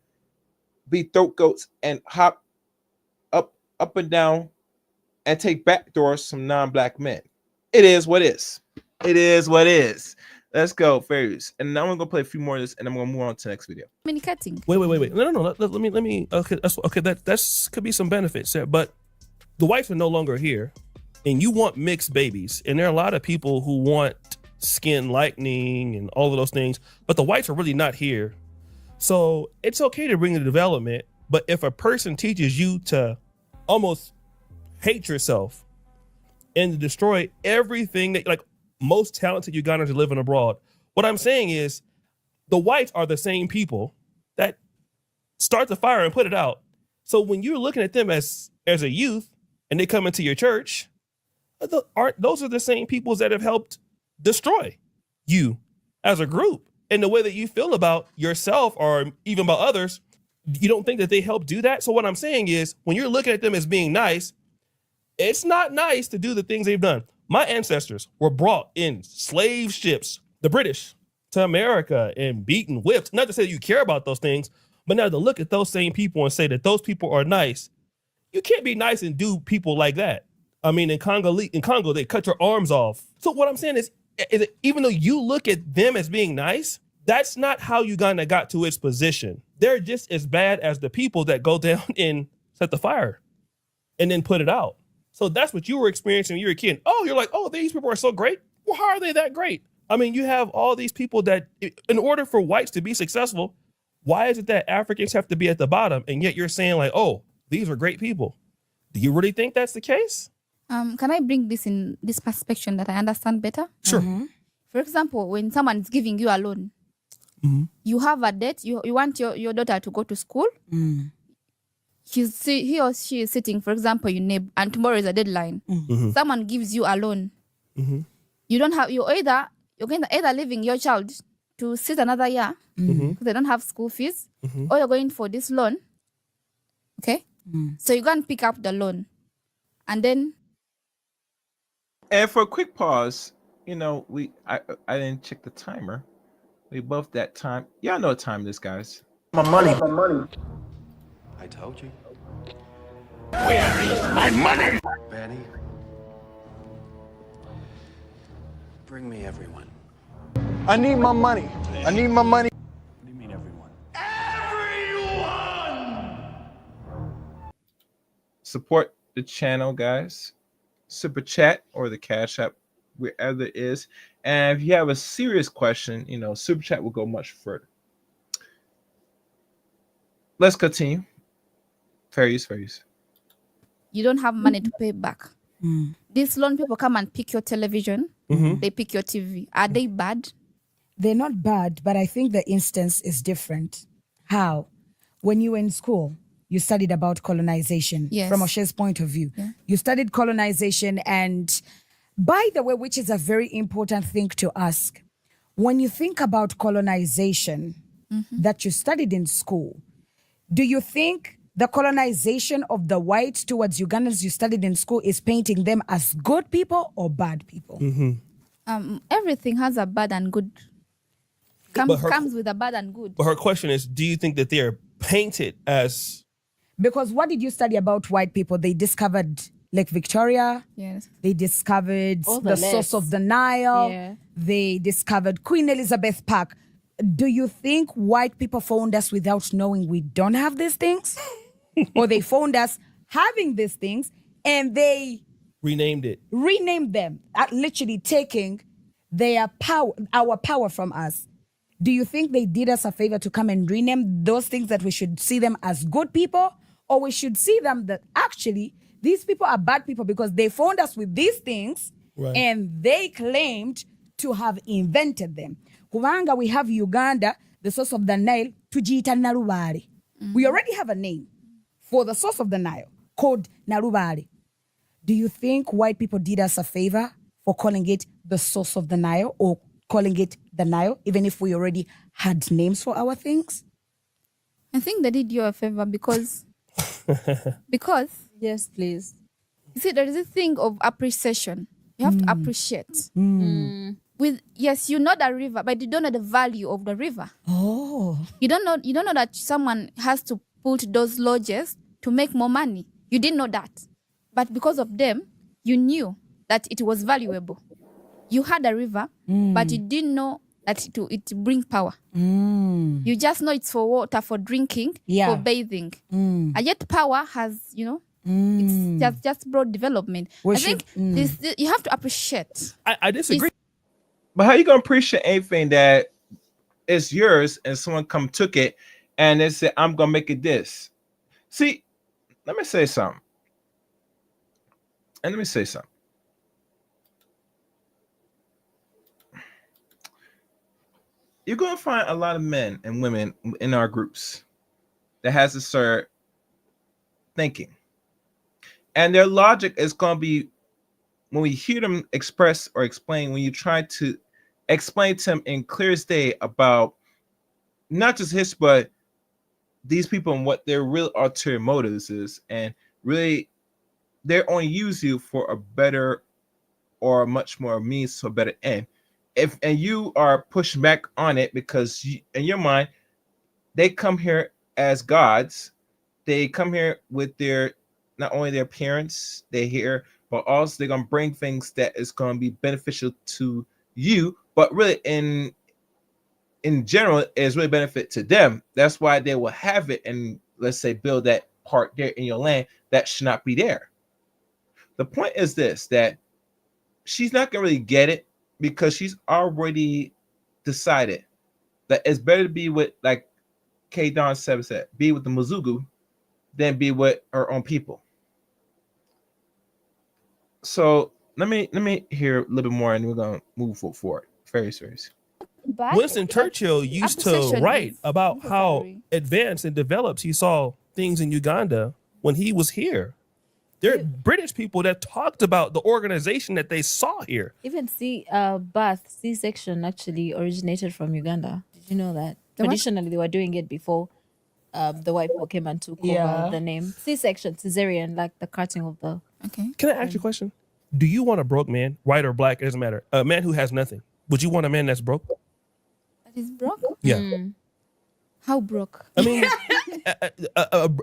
be throat goats and hop up and down and take backdoors from non-black men. It is what is. It is what is. Let's go, fairies. And now I'm gonna play a few more of this, and I'm gonna move on to the next video. Communicating. Wait. No. Let me. Okay, that's could be some benefits there, but the whites are no longer here, and you want mixed babies, and there are a lot of people who want skin lightening and all of those things, but the whites are really not here. So it's okay to bring the development, but if a person teaches you to almost hate yourself and to destroy everything that, like, most talented Ugandans are living abroad. What I'm saying is the whites are the same people that start the fire and put it out. So when you're looking at them as a youth and they come into your church, those are the same peoples that have helped destroy you as a group. And the way that you feel about yourself or even about others, you don't think that they help do that? So what I'm saying is when you're looking at them as being nice, it's not nice to do the things they've done. My ancestors were brought in slave ships, the British, to America and beaten, whipped. Not to say you care about those things, but now to look at those same people and say that those people are nice, you can't be nice and do people like that. I mean, in Congo, they cut your arms off. So what I'm saying is even though you look at them as being nice, that's not how Uganda got to its position. They're just as bad as the people that go down and set the fire and then put it out. So that's what you were experiencing when you were a kid. Oh, you're like, oh, these people are so great. Well, how are they that great? I mean, you have all these people that, in order for whites to be successful, why is it that Africans have to be at the bottom? And yet you're saying like, oh, these are great people. Do you really think that's the case? Can I bring this in this perspective that I understand better? Sure. For example, when someone is giving you a loan, you have a debt, you want your daughter to go to school. He or she is sitting, for example, you neighbor, and tomorrow is a deadline. Someone gives you a loan. You don't have, you're going to either leaving your child to sit another year because they don't have school fees, or you're going for this loan. Okay? So you go and pick up the loan. And then. And for a quick pause, I didn't check the timer. We both that time. Y'all know what time it is, guys. My money. I told you. Where is my money? Benny. Bring me everyone. I need my money. I need my money. What do you mean everyone? Support the channel, guys. Super chat or the Cash App, wherever it is. And if you have a serious question, super chat will go much further. Let's continue. Fair use. You don't have money to pay back. These loan people come and pick your television. They pick your TV. Are they bad? They're not bad, but I think the instance is different. How? When you were in school, you studied about colonization. Yes. From Oshe's point of view. Yeah. You studied colonization, and by the way, which is a very important thing to ask, when you think about colonization that you studied in school, do you think the colonization of the whites towards Ugandans you studied in school is painting them as good people or bad people? Everything has a bad and good. Comes with a bad and good. But her question is, do you think that they are painted as... Because what did you study about white people? They discovered Lake Victoria. Yes. They discovered the source of the Nile. Yeah. They discovered Queen Elizabeth Park. Do you think white people found us without knowing we don't have these things? Or they found us having these things and they renamed them, literally taking their power, our power from us. Do you think they did us a favor to come and rename those things that we should see them as good people? Or we should see them that actually these people are bad people because they found us with these things and they claimed to have invented them. Kubanga we have Uganda, the source of the Nile, Tujita Narubari. We already have a name for the source of the Nile called Narubari. Do you think white people did us a favor for calling it the source of the Nile or calling it the Nile, even if we already had names for our things? I think they did you a favor because Yes, please. you see, there is a thing of appreciation. You have to appreciate. Yes, you know the river, but you don't know the value of the river. Oh. You don't know that someone has to put those lodges to make more money. You didn't know that. But because of them, you knew that it was valuable. You had a river, but you didn't know that it bring power. You just know it's for water, for drinking, for bathing. And yet power has, it's just broad development. I think this you have to appreciate. I disagree. But how you gonna appreciate anything that is yours and someone come took it and they said, I'm gonna make it this? See, let me say something. You're gonna find a lot of men and women in our groups that has to start thinking. And their logic is gonna be, when we hear them express or explain, when you try to explain to them in clear as day about not just history, but these people and what their real ulterior motives is, and really they're only use you for a better or a much more means to a better end. And you are pushing back on it because in your mind, they come here as gods. They come here with their, not only their parents, they're here, but also they're gonna bring things that is gonna be beneficial to you, but really in general, it's really benefit to them. That's why they will have it and, let's say, build that part there in your land that should not be there. The point is this, that she's not gonna really get it because she's already decided that it's better to be with, like K Don said, be with the Muzugu than be with her own people. So let me hear a little bit more, and we're gonna move forward. Very serious. Winston Churchill used to write about how advanced and developed he saw things in Uganda when he was here. There are British people that talked about the organization that they saw here. Even C-section actually originated from Uganda. Did you know that? Traditionally, they were doing it before the white people came and took over the name. C-section, cesarean, like the cutting of the... Okay. Can I ask you a question? Do you want a broke man, white or black? It doesn't matter. A man who has nothing. Would you want a man that's broke? That is broke? Yeah. How broke? I mean,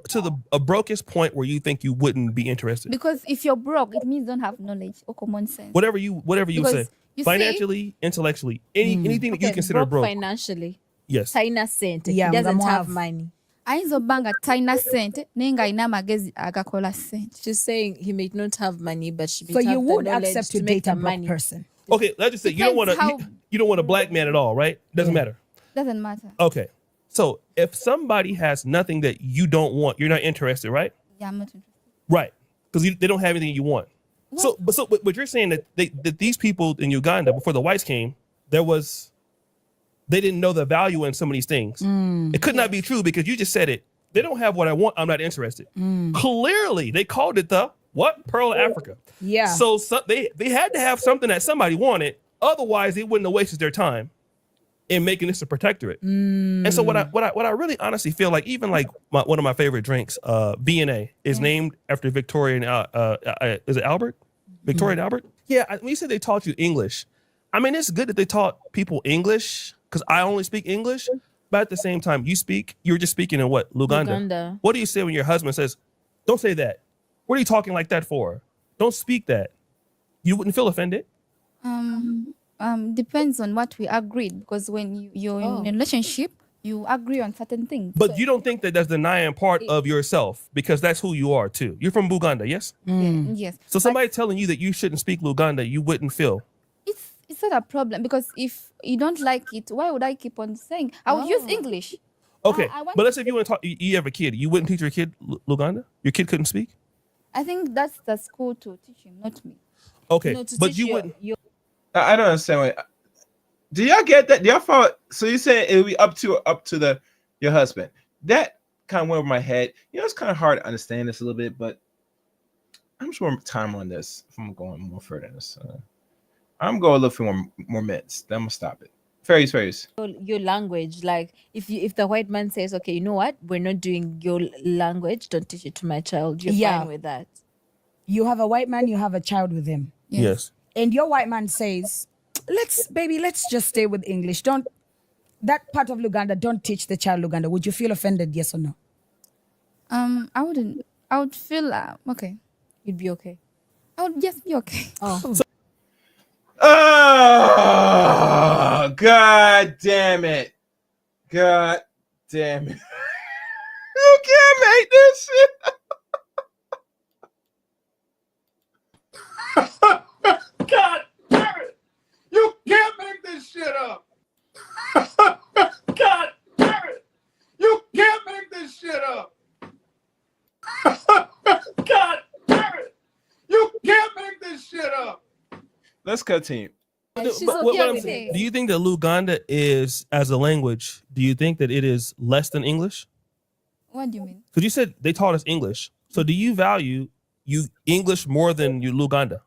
to the brokest point where you think you wouldn't be interested. Because if you're broke, it means you don't have knowledge or common sense. Whatever you Because say, you financially, intellectually, anything that you consider broke. Financially. Yes. Taina sente. Yeah, He doesn't ngamu have have- money. Ayinza obanga talina sente naye ng'alina amagezi agakola sente. She's saying he may not have money, but she may So have you the would knowledge accept to to make date a the broke money. person. Okay, let's just say you don't want Depends to. You don't want a black man at all, right? Doesn't matter. Doesn't matter. Okay, so if somebody has nothing that you don't want, you're not interested, right? Yeah, I'm not interested. Right, because they don't have anything you want. So but you're saying that that these people in Uganda before the whites came, they didn't know the value in some of these things. It could not be true because you just said it. They don't have what I want. I'm not interested. Clearly, they called it the what? Pearl of Africa. Yeah. So they had to have something that somebody wanted. Otherwise, they wouldn't have wasted their time in making this a protectorate. And so what I really honestly feel like, even like one of my favorite drinks, B&A, is named after Victorian. Is it Albert? Victoria and Albert? Yeah. When you said they taught you English, I mean it's good that they taught people English because I only speak English. But at the same time, you're just speaking in what? Luganda. What do you say when your husband says, "Don't say that"? What are you talking like that for? Don't speak that. You wouldn't feel offended? Depends on what we agreed, because when you're in a relationship, you agree on certain things. But you don't think that that's denying part of yourself because that's who you are too. You're from Buganda, yes? Yes. So somebody telling you that you shouldn't speak Luganda, you wouldn't feel. It's not a problem, because if you don't like it, why would I keep on saying? I would use English. Okay, I want but let's say if you want to talk, you have a kid, you wouldn't teach your kid Luganda? Your kid couldn't speak? I think that's the school to teach him, not me. Okay, No, to but teach you your- wouldn't. I don't understand. Do y'all get that? Do y'all follow? So you saying it would be up to your husband? That kind of went over my head. You know, it's kind of hard to understand this a little bit, but I'm just more time on this. If I'm going more further in this, I'm going to look for more minutes. Then I'm gonna stop it. Fairies. Your language, like if the white man says, okay, you know what, we're not doing your language, don't teach it to my child, you're Yeah. fine with that. You have a white man, you have a child with him. Yes. And your white man says, let's just stay with English. Don't, that part of Luganda, don't teach the child Luganda. Would you feel offended, yes or no? I wouldn't. I would feel okay. You'd be okay. I would just be okay. Oh. Oh, God damn it. God damn it. You can't make this shit. God damn it! You can't make this shit up! God damn it! You can't make this shit up! God damn it! You can't make this shit up! Let's continue. She's But okay I'm with saying, it. do you think that Luganda is, as a language, do you think that it is less than English? What do you mean? Because you said they taught us English. So do you value English more than you Luganda?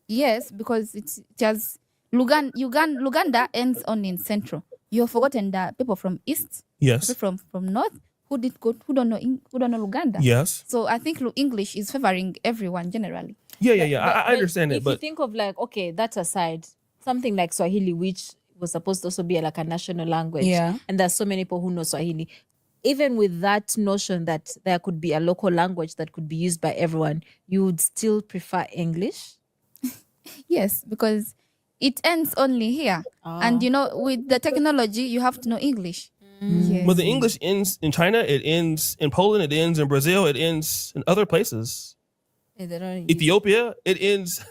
Yes, because it has Luganda ends only in central. You've forgotten that people from east, Yes. people from north, who don't know Luganda. Yes. So I think English is favoring everyone generally. Yeah. I understand If it, you but think of like, okay, that aside, something like Swahili, which was supposed to also be like a national language, Yeah. and there's so many people who know Swahili. Even with that notion that there could be a local language that could be used by everyone, you would still prefer English? Yes, because it ends only here. And with the technology, you have to know English. Yes. but the English ends in China, it ends in Poland, it ends in Brazil, it ends in other places. Yeah, they don't use- Ethiopia, it ends.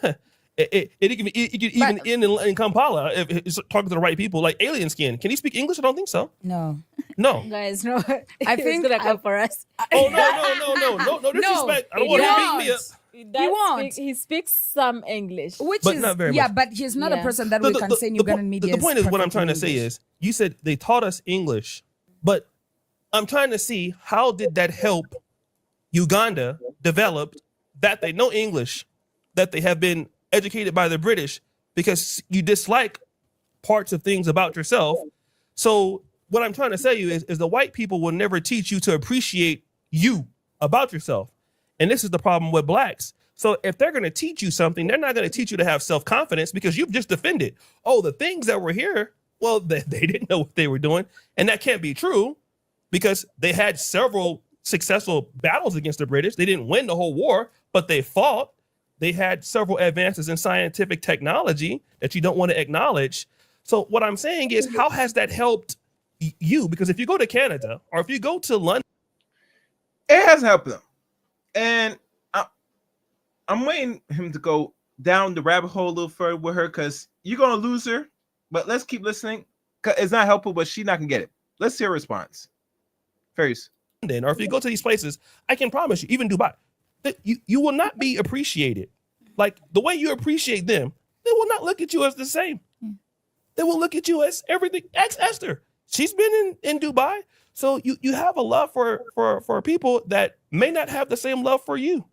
It could even end in Kampala if it's talking to the right people. Like Alien Skin, can he speak English? I don't think so. No. No. Guys, no. I It's think gonna come for us. Oh no disrespect. I don't want him to beat me up. He won't. He speaks some English. Which But is, not very yeah, much. but he's not a Yeah. person that we can say in Ugandan media. The point is, what I'm trying to say English. is, you said they taught us English, but I'm trying to see how did that help Uganda develop that they know English, that they have been educated by the British, because you dislike parts of things about yourself. So what I'm trying to say you is the white people will never teach you to appreciate you about yourself. And this is the problem with blacks. So if they're going to teach you something, they're not going to teach you to have self-confidence because you've just defended, oh, the things that were here, well, they didn't know what they were doing. And that can't be true. because they had several successful battles against the British. They didn't win the whole war, but they fought. They had several advances in scientific technology that you don't want to acknowledge. So what I'm saying is, how has that helped you? Because if you go to Canada or if you go to London, it has helped them. And I'm waiting him to go down the rabbit hole a little further with her, because you're going to lose her. But let's keep listening. It's not helpful, but she's not going to get it. Let's hear a response. Ferris. or if you go to these places, I can promise you, even Dubai, that you will not be appreciated. Like the way you appreciate them, they will not look at you as the same. They will look at you as everything. Ex Esther, she's been in Dubai, so you have a love for people that may not have the same love for you,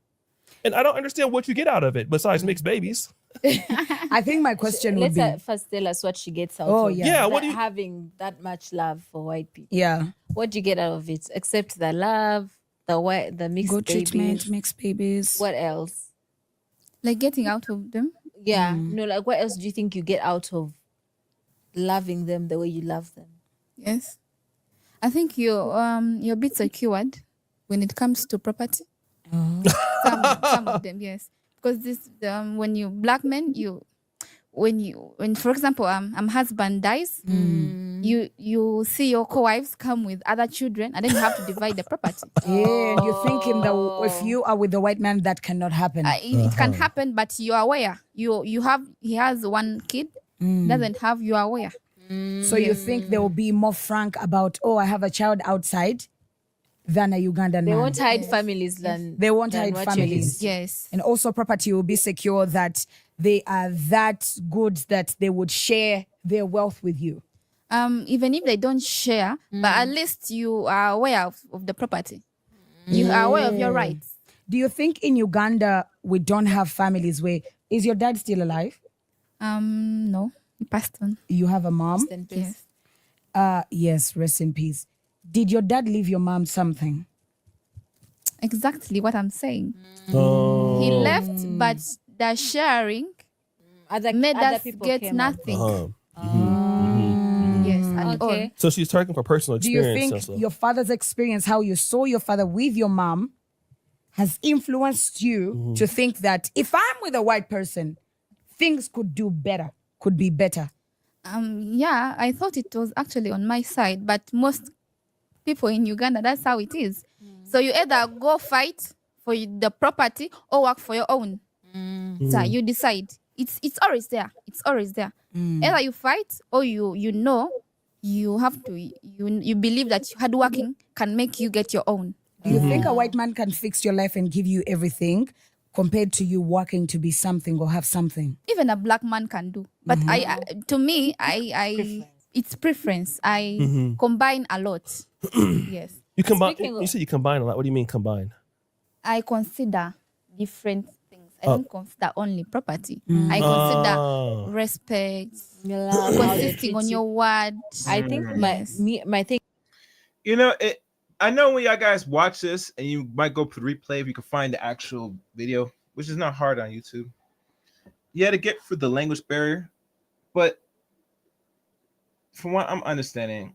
and I don't understand what you get out of it besides mixed babies. I think my question would be, first tell us what she gets out Oh, of yeah. Yeah, what do you- having that much love for white people. yeah, What do you get out of it except the love, the mixed good babies? treatment, mixed babies. What else? Like getting out of them. Yeah, no, like what else do you think you get out of loving them the way you love them? Yes. I think you're a bit secured when it comes to property. Some of them, yes. Because this when you black men, when for example husband dies, you see your co-wives come with other children, and then you have to divide the property. Yeah, and you think if you are with the white man, that cannot happen. It can happen, but you are aware. He has one kid, doesn't have, you are aware. So you think they will be more frank about, oh, I have a child outside, than a Ugandan They man. won't hide families than They won't than hide what families. Yes. And also property will be secure, that they are that good that they would share their wealth with you. Even if they don't share, but at least you are aware of the property. You are aware of your rights. Do you think in Uganda we don't have families where, is your dad still alive? No, he passed on. You have a mom? Rest in peace. Yes. Yes, rest in peace. Did your dad leave your mom something? Exactly what I'm saying. Oh. He left, but the sharing made other us people get came nothing. Uh-huh. Yes, and all. Okay. So she's talking for personal Do you experience. think and stuff. your father's experience, how you saw your father with your mom, has influenced you to think that if I'm with a white person, things could be better? Yeah, I thought it was actually on my side, but most people in Uganda, that's how it is. So you either go fight for the property or work for your own. So you decide. It's always there. It's always there. Either you fight or you know you have to. You believe that hard working can make you get your own. Do you think a white man can fix your life and give you everything compared to you working to be something or have something? Even a black man can do, but to me, it's preference. I combine a lot. Yes, You combine. Speaking of- You said you combine a lot. What do you mean combine? I consider different things. I don't consider only property. I consider respect, Your love, how they consisting treat on you. your word. I think my thing. You know, I know when y'all guys watch this and you might go for the replay if you can find the actual video, which is not hard on YouTube. You had to get through the language barrier, but from what I'm understanding,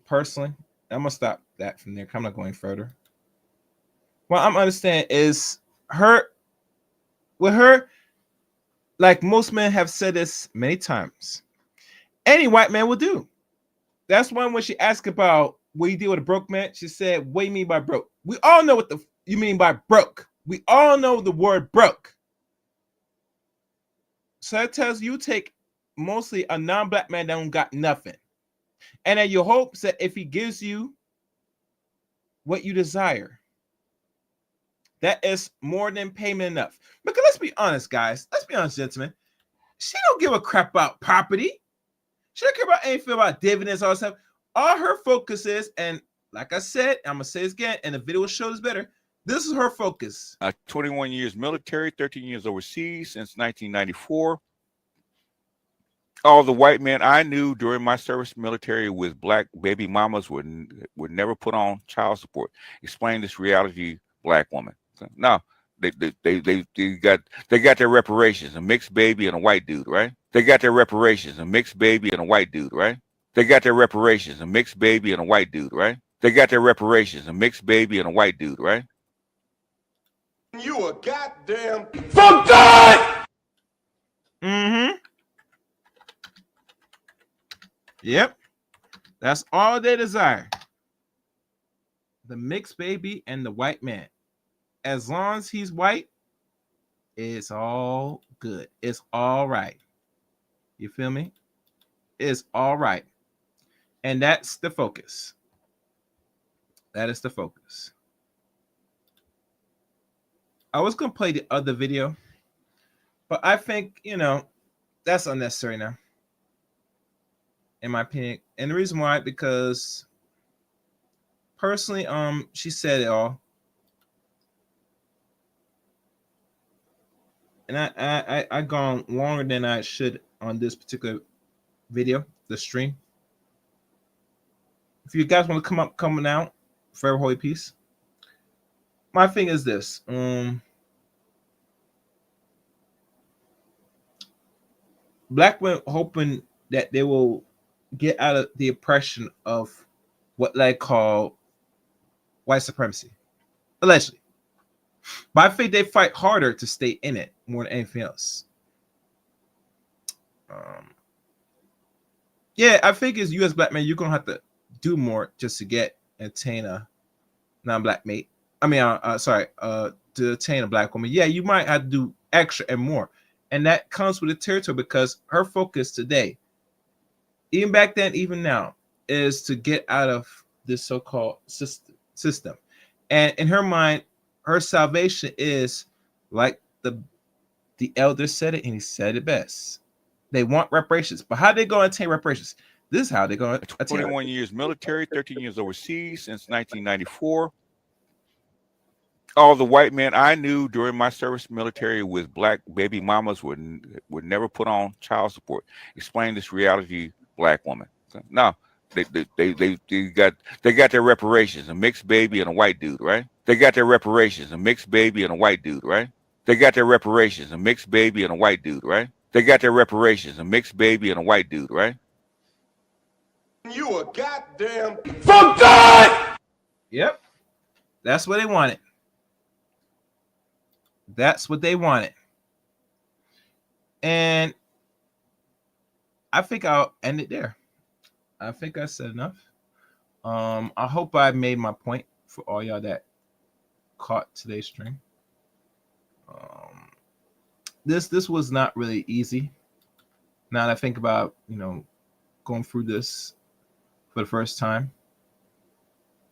personally, I'm gonna stop that from there. 'Cause I'm not going further. What I'm understanding is with her, like most men have said this many times, any white man will do. That's why when she asked about what you deal with a broke man, she said, "What do you mean by broke?" We all know what you mean by broke. We all know the word broke. So that tells you take mostly a non-black man that don't got nothing, and then you hope that if he gives you what you desire, that is more than payment enough. Because let's be honest, guys. Let's be honest, gentlemen. She don't give a crap about property. She don't care about anything about dividends, all that stuff. All her focus is, and like I said, I'm gonna say this again, and the video will show this better. This is her focus. 21 years military, 13 years overseas since 1994. All the white men I knew during my service military with black baby mamas would never put on child support. Explain this reality, black woman. No, they got their reparations, a mixed baby and a white dude, right? They got their reparations, a mixed baby and a white dude, right? They got their reparations, a mixed baby and a white dude, right? They got their reparations, a mixed baby and a white dude, right? You a goddamn for God. Mm-hmm. Yep. That's all they desire. The mixed baby and the white man. As long as he's white, it's all good. It's all right. You feel me? It's all right. And that's the focus. That is the focus. I was going to play the other video, but I think, that's unnecessary now, in my opinion. And the reason why, because personally, she said it all. And I gone longer than I should on this particular video, the stream. If you guys want to coming out, forever holy peace. My thing is this. Black women hoping that they will get out of the oppression of what they call white supremacy, allegedly. But I think they fight harder to stay in it more than anything else. Yeah, I think as U.S. black men, you're gonna have to do more just to get and attain a non-black mate. I mean, to attain a black woman. Yeah, you might have to do extra and more, and that comes with the territory because her focus today, even back then, even now, is to get out of this so-called system. And in her mind, her salvation is like the elder said it, and he said it best. They want reparations, but how they going to attain reparations? This is how they're going to attain. 21 years military, 13 years overseas since 1994. All the white men I knew during my service military with black baby mamas would never put on child support. Explain this reality, black woman. No, they got their reparations, a mixed baby and a white dude, right? They got their reparations, a mixed baby and a white dude, right? They got their reparations, a mixed baby and a white dude, right? They got their reparations, a mixed baby and a white dude, right? You a goddamn for God. Yep, that's what they wanted. That's what they wanted. And I think I'll end it there. I think I said enough. I hope I made my point for all y'all that caught today's stream. This was not really easy. Now that I think about, going through this for the first time.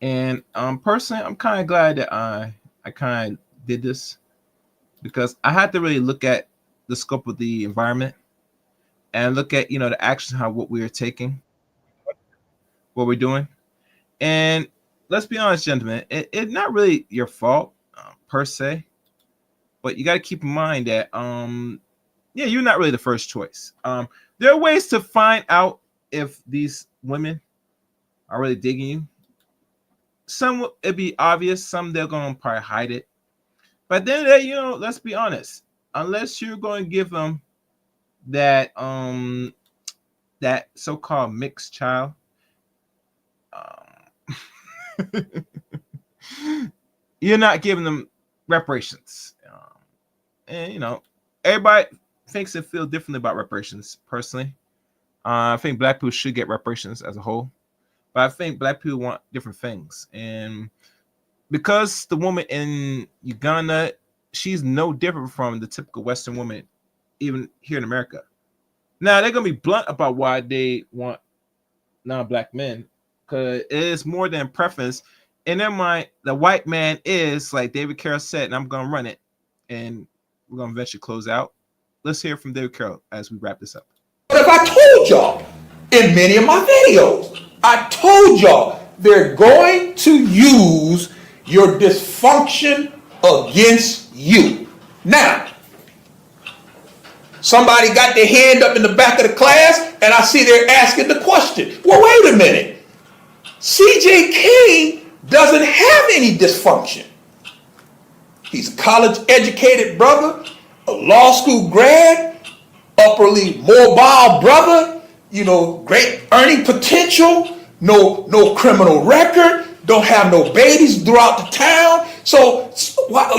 And personally, I'm kind of glad that I kind of did this, because I had to really look at the scope of the environment and look at, the actions, what we are taking, what we're doing. And let's be honest, gentlemen, it's not really your fault per se, but you got to keep in mind that, you're not really the first choice. There are ways to find out if these women are really digging you. Some it'd be obvious, some they're going to probably hide it. But then, let's be honest. Unless you're going to give them that that so-called mixed child, you're not giving them reparations. And everybody thinks and feel differently about reparations. Personally, I think black people should get reparations as a whole, but I think black people want different things. And because the woman in Uganda, she's no different from the typical Western woman, even here in America. Now, they're going to be blunt about why they want non-black men, because it is more than preference. In their mind, the white man is, like David Carroll said, and I'm going to run it, and we're going to eventually close out. Let's hear from David Carroll as we wrap this up. But if I told y'all in many of my videos, I told y'all they're going to use your dysfunction against you. Now, somebody got their hand up in the back of the class, and I see they're asking the question. Well, wait a minute. CJ King doesn't have any dysfunction. He's a college-educated brother, a law school grad, upperly mobile brother, great earning potential, no criminal record, don't have no babies throughout the town. So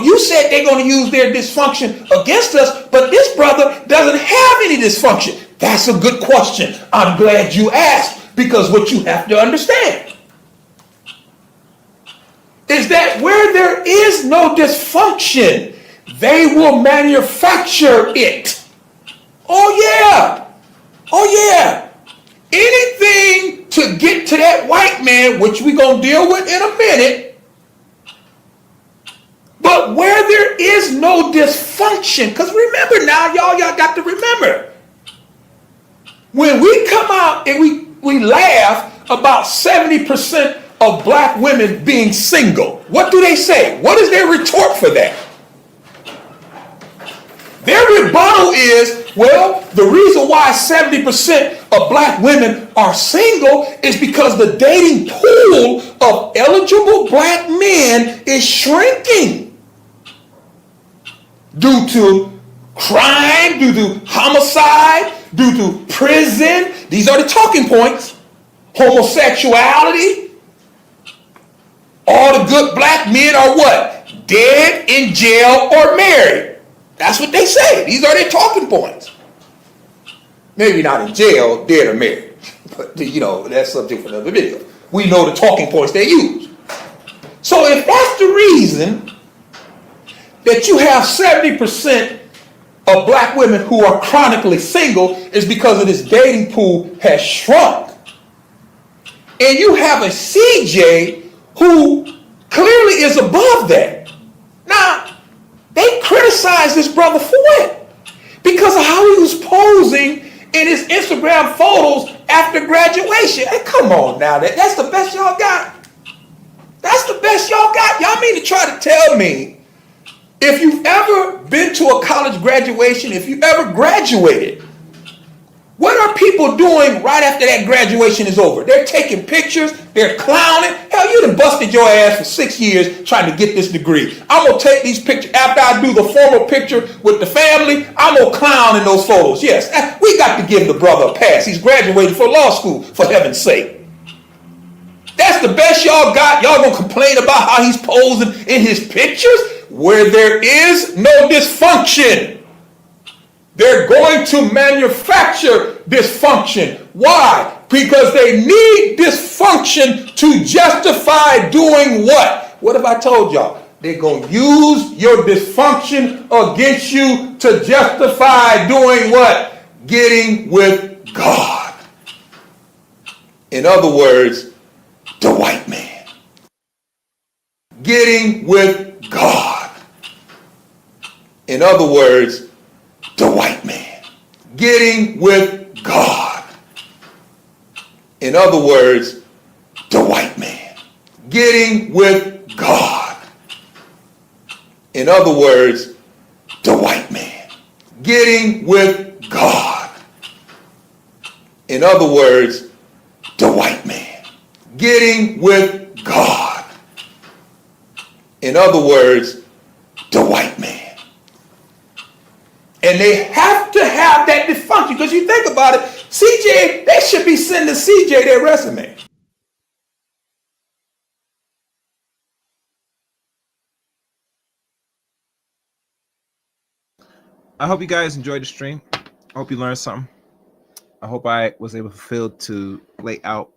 you said they're going to use their dysfunction against us, but this brother doesn't have any dysfunction. That's a good question. I'm glad you asked, because what you have to understand is that where there is no dysfunction, they will manufacture it. Oh yeah. Oh yeah. Anything to get to that white man, which we're going to deal with in a minute. But where there is no dysfunction, because remember now, y'all got to remember, when we come out and we laugh about 70% of black women being single, what do they say? What is their retort for that? Their rebuttal is, well, the reason why 70% of black women are single is because the dating pool of eligible black men is shrinking due to crime, due to homicide, due to prison. These are the talking points. Homosexuality. All the good black men are what? Dead, in jail, or married. That's what they say. These are their talking points. Maybe not in jail, dead or married. But, that's subject for another video. We know the talking points they use. So if that's the reason that you have 70% of black women who are chronically single is because of this dating pool has shrunk. And you have a CJ who clearly is above that. Now, they criticize this brother for it because of how he was posing in his Instagram photos after graduation. Hey, come on now. That's the best y'all got? That's the best y'all got? Y'all mean to try to tell me if you've ever been to a college graduation, if you ever graduated, what are people doing right after that graduation is over? They're taking pictures, they're clowning. Hell, you done busted your ass for 6 years trying to get this degree. I'm going to take these pictures. After I do the formal picture with the family, I'm going to clown in those photos. Yes, we got to give the brother a pass. He's graduating from law school, for heaven's sake. That's the best y'all got. Y'all going to complain about how he's posing in his pictures? Where there is no dysfunction, they're going to manufacture dysfunction. Why? Because they need dysfunction to justify doing what? What have I told y'all? They're going to use your dysfunction against you to justify doing what? Getting with God. In other words, the white man. Getting with God. In other words, the white man. Getting with God. In other words, the white man. Getting with God. In other words, the white man. Getting with God. In other words, the white man. Getting with God. In other words, the white man. And they have to have that dysfunction, because you think about it, CJ, they should be sending CJ their resume. I hope you guys enjoyed the stream. I hope you learned something. I hope I was able to lay out,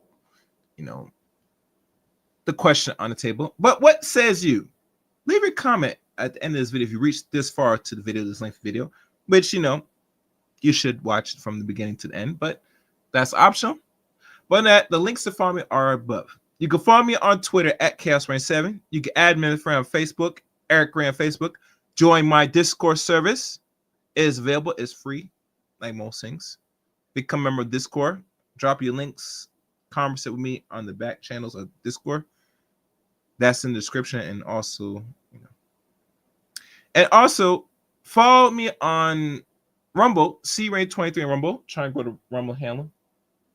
the question on the table. But what says you? Leave a comment at the end of this video if you reached this far to the video, this length video, which, you should watch from the beginning to the end, but that's optional. But the links to follow me are above. You can follow me on Twitter at ChaosRain7. You can add me as a friend on Facebook, Eric Gray on Facebook. Join my Discord service. It is available. It's free, like most things. Become a member of Discord. Drop your links. Converse with me on the back channels of Discord. That's in the description, and also, and also follow me on Rumble, CRain23 on Rumble. Try and go to Rumble handle.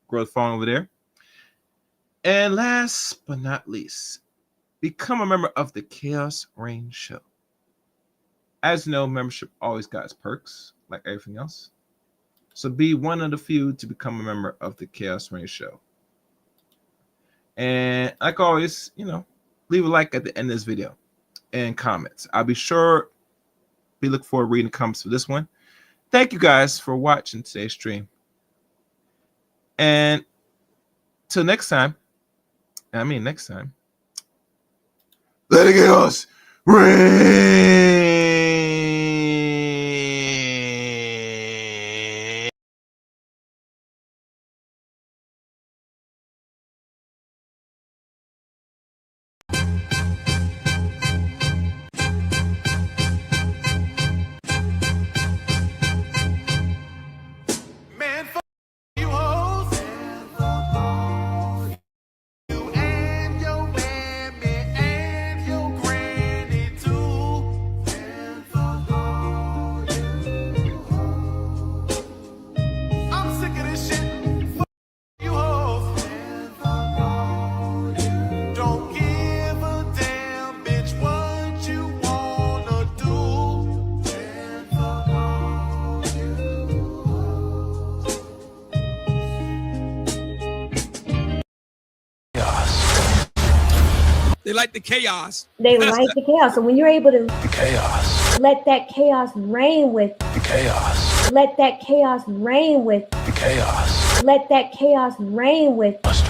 Grow the phone over there. And last but not least, become a member of the Chaos Reign Show. As you know, membership always got its perks, like everything else. So be one of the few to become a member of the Chaos Reign Show. And like always, leave a like at the end of this video and comments. I'll be sure we look forward to reading the comments for this one. Thank you guys for watching today's stream. And till next time, let it chaos reign. Man, fuck you hoes. You and your mammy and your granny too. And fuck all you hoes. I'm sick of this shit. Fuck you hoes. And fuck all you. Don't give a damn, bitch, what you wanna do. And fuck all you hoes. They like the chaos. They like the chaos. So when you're able to The chaos. let that chaos reign with, The chaos. let that chaos reign with, The chaos. let that chaos reign with, Must